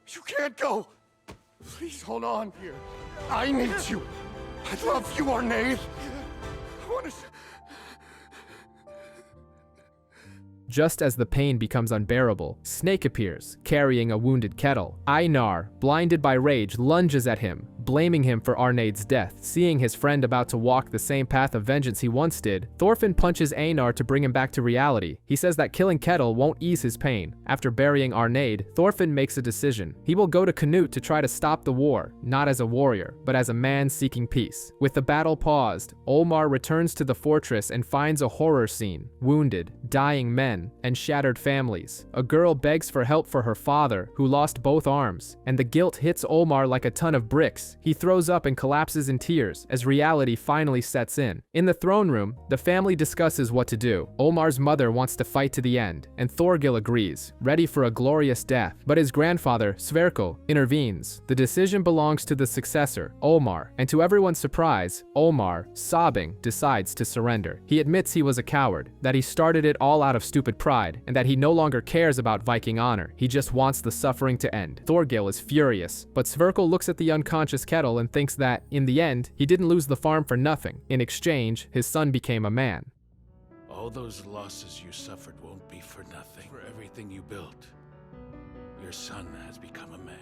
you can't go! Please hold on here. I need you. I love you, Arnaid. I want to... Just as the pain becomes unbearable, Snake appears, carrying a wounded Kettle. Einar, blinded by rage, lunges at him, blaming him for Arnaid's death. Seeing his friend about to walk the same path of vengeance he once did, Thorfinn punches Einar to bring him back to reality. He says that killing Kettle won't ease his pain. After burying Arnaid, Thorfinn makes a decision. He will go to Canute to try to stop the war, not as a warrior, but as a man seeking peace. With the battle paused, Olmar returns to the fortress and finds a horror scene. Wounded, dying men, and shattered families. A girl begs for help for her father, who lost both arms, and the guilt hits Olmar like a ton of bricks. He throws up and collapses in tears as reality finally sets in. In the throne room, the family discusses what to do. Olmar's mother wants to fight to the end, and Thorgil agrees, ready for a glorious death. But his grandfather, Sverkel, intervenes. The decision belongs to the successor, Olmar, and to everyone's surprise, Olmar, sobbing, decides to surrender. He admits he was a coward, that he started it all out of stupidity, stupid pride, and that he no longer cares about Viking honor. He just wants the suffering to end. Thorgil is furious, but Sverkel looks at the unconscious kettle and thinks that, in the end, he didn't lose the farm for nothing. In exchange, his son became a man. All those losses you suffered won't be for nothing. For everything you built, your son has become a man.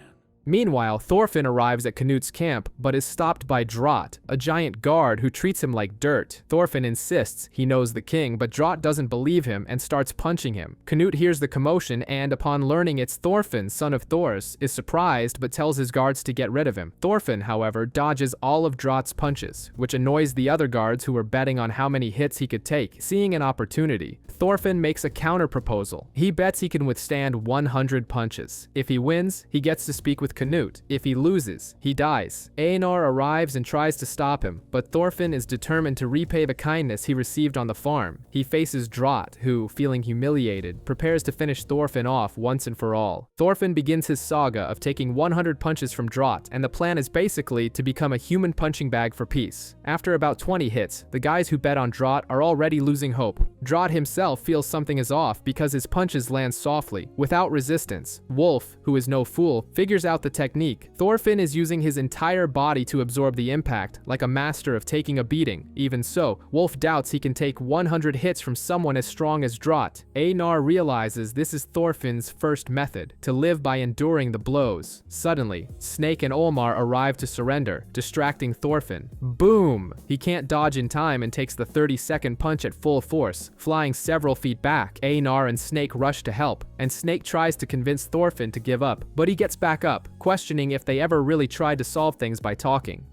Meanwhile, Thorfinn arrives at Canute's camp, but is stopped by Drott, a giant guard who treats him like dirt. Thorfinn insists he knows the king, but Drott doesn't believe him and starts punching him. Canute hears the commotion and, upon learning it's Thorfinn, son of Thors, is surprised but tells his guards to get rid of him. Thorfinn, however, dodges all of Drott's punches, which annoys the other guards who were betting on how many hits he could take. Seeing an opportunity, Thorfinn makes a counter-proposal. He bets he can withstand 100 punches. If he wins, he gets to speak with Canute. If he loses, he dies. Einar arrives and tries to stop him, but Thorfinn is determined to repay the kindness he received on the farm. He faces Drott, who, feeling humiliated, prepares to finish Thorfinn off once and for all. Thorfinn begins his saga of taking 100 punches from Drott, and the plan is basically to become a human punching bag for peace. After about 20 hits, the guys who bet on Drott are already losing hope. Drott himself feels something is off because his punches land softly, without resistance. Wolf, who is no fool, figures out the technique. Thorfinn is using his entire body to absorb the impact, like a master of taking a beating. Even so, Wolf doubts he can take 100 hits from someone as strong as Drott. Einar realizes this is Thorfinn's first method, to live by enduring the blows. Suddenly, Snake and Olmar arrive to surrender, distracting Thorfinn. Boom! He can't dodge in time and takes the 30-second punch at full force, flying several feet back. Einar and Snake rush to help, and Snake tries to convince Thorfinn to give up, but he gets back up, questioning if they ever really tried to solve things by talking.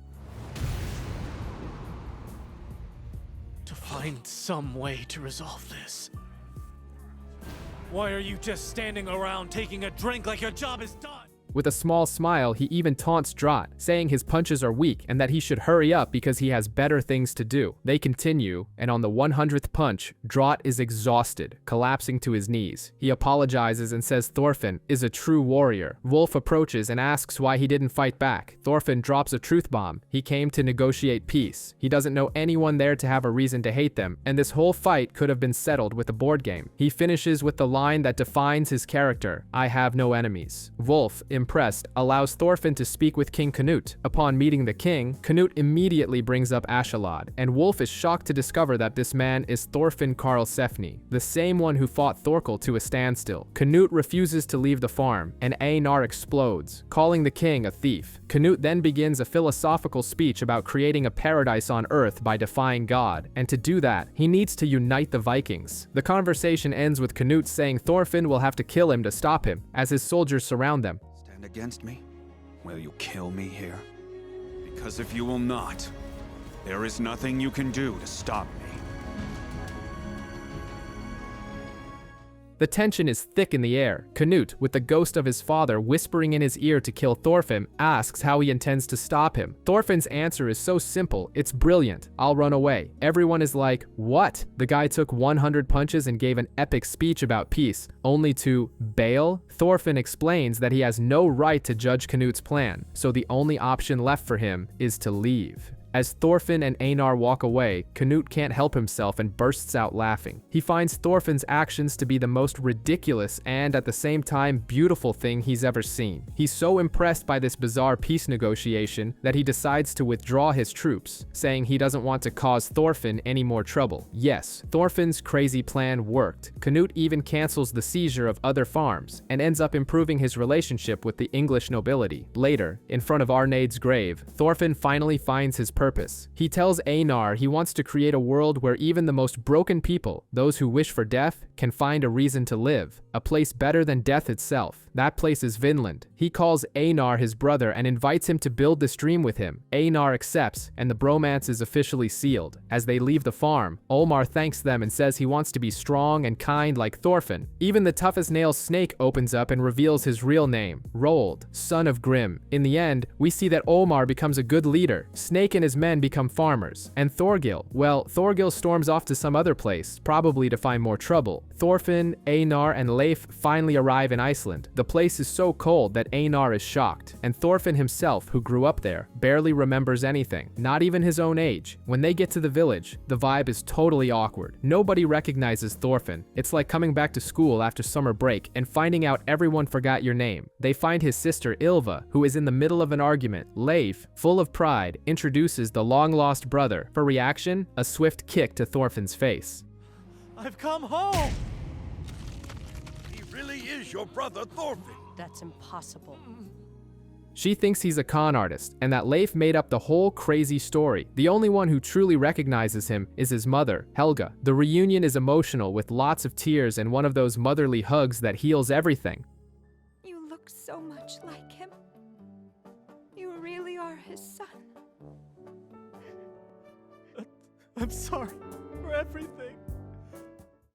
To find some way to resolve this. Why are you just standing around taking a drink like your job is done? With a small smile, he even taunts Drott, saying his punches are weak and that he should hurry up because he has better things to do. They continue, and on the 100th punch, Drott is exhausted, collapsing to his knees. He apologizes and says Thorfinn is a true warrior. Wolf approaches and asks why he didn't fight back. Thorfinn drops a truth bomb. He came to negotiate peace. He doesn't know anyone there to have a reason to hate them, and this whole fight could have been settled with a board game. He finishes with the line that defines his character: I have no enemies. Wolf, impressed, allows Thorfinn to speak with King Canute. Upon meeting the king, Canute immediately brings up Askeladd, and Wolf is shocked to discover that this man is Thorfinn Karlsefni, the same one who fought Thorkel to a standstill. Canute refuses to leave the farm, and Einar explodes, calling the king a thief. Canute then begins a philosophical speech about creating a paradise on Earth by defying God, and to do that, he needs to unite the Vikings. The conversation ends with Canute saying Thorfinn will have to kill him to stop him, as his soldiers surround them. Against me? Will you kill me here? Because if you will not, there is nothing you can do to stop me. The tension is thick in the air. Canute, with the ghost of his father whispering in his ear to kill Thorfinn, asks how he intends to stop him. Thorfinn's answer is so simple, it's brilliant. I'll run away. Everyone is like, what? The guy took 100 punches and gave an epic speech about peace, only to bail? Thorfinn explains that he has no right to judge Canute's plan, so the only option left for him is to leave. As Thorfinn and Einar walk away, Canute can't help himself and bursts out laughing. He finds Thorfinn's actions to be the most ridiculous and, at the same time, beautiful thing he's ever seen. He's so impressed by this bizarre peace negotiation that he decides to withdraw his troops, saying he doesn't want to cause Thorfinn any more trouble. Yes, Thorfinn's crazy plan worked. Canute even cancels the seizure of other farms, and ends up improving his relationship with the English nobility. Later, in front of Arnade's grave, Thorfinn finally finds his purpose. He tells Einar he wants to create a world where even the most broken people, those who wish for death, can find a reason to live, a place better than death itself. That place is Vinland. He calls Einar his brother and invites him to build this dream with him. Einar accepts, and the bromance is officially sealed. As they leave the farm, Olmar thanks them and says he wants to be strong and kind like Thorfinn. Even the tough-as-nails Snake opens up and reveals his real name, Roald, son of Grim. In the end, we see that Olmar becomes a good leader. Snake and his his men become farmers. And Thorgil, well, Thorgil storms off to some other place, probably to find more trouble. Thorfinn, Einar, and Leif finally arrive in Iceland. The place is so cold that Einar is shocked, and Thorfinn himself, who grew up there, barely remembers anything, not even his own age. When they get to the village, the vibe is totally awkward. Nobody recognizes Thorfinn. It's like coming back to school after summer break and finding out everyone forgot your name. They find his sister Ylva, who is in the middle of an argument. Leif, full of pride, introduces the long-lost brother. For reaction, a swift kick to Thorfinn's face. I've come home! He really is your brother, Thorfinn. That's impossible. She thinks he's a con artist, and that Leif made up the whole crazy story. The only one who truly recognizes him is his mother, Helga. The reunion is emotional, with lots of tears and one of those motherly hugs that heals everything. You look so much like him. You really are his son. I'm sorry for everything.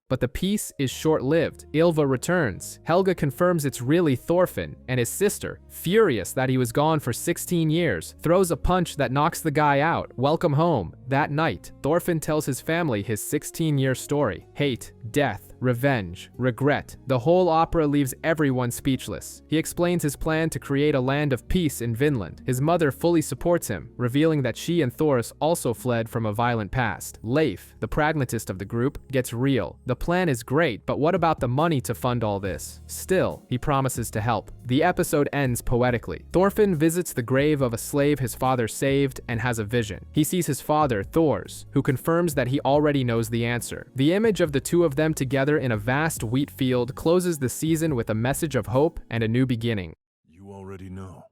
But the peace is short-lived. Ylva returns. Helga confirms it's really Thorfinn, and his sister, furious that he was gone for 16 years, throws a punch that knocks the guy out. Welcome home. That night, Thorfinn tells his family his 16-year story. Hate, death, revenge, regret. The whole opera leaves everyone speechless. He explains his plan to create a land of peace in Vinland. His mother fully supports him, revealing that she and Thors also fled from a violent past. Leif, the pragmatist of the group, gets real. The plan is great, but what about the money to fund all this? Still, he promises to help. The episode ends poetically. Thorfinn visits the grave of a slave his father saved and has a vision. He sees his father, Thors, who confirms that he already knows the answer. The image of the two of them together in a vast wheat field closes the season with a message of hope and a new beginning. You already know.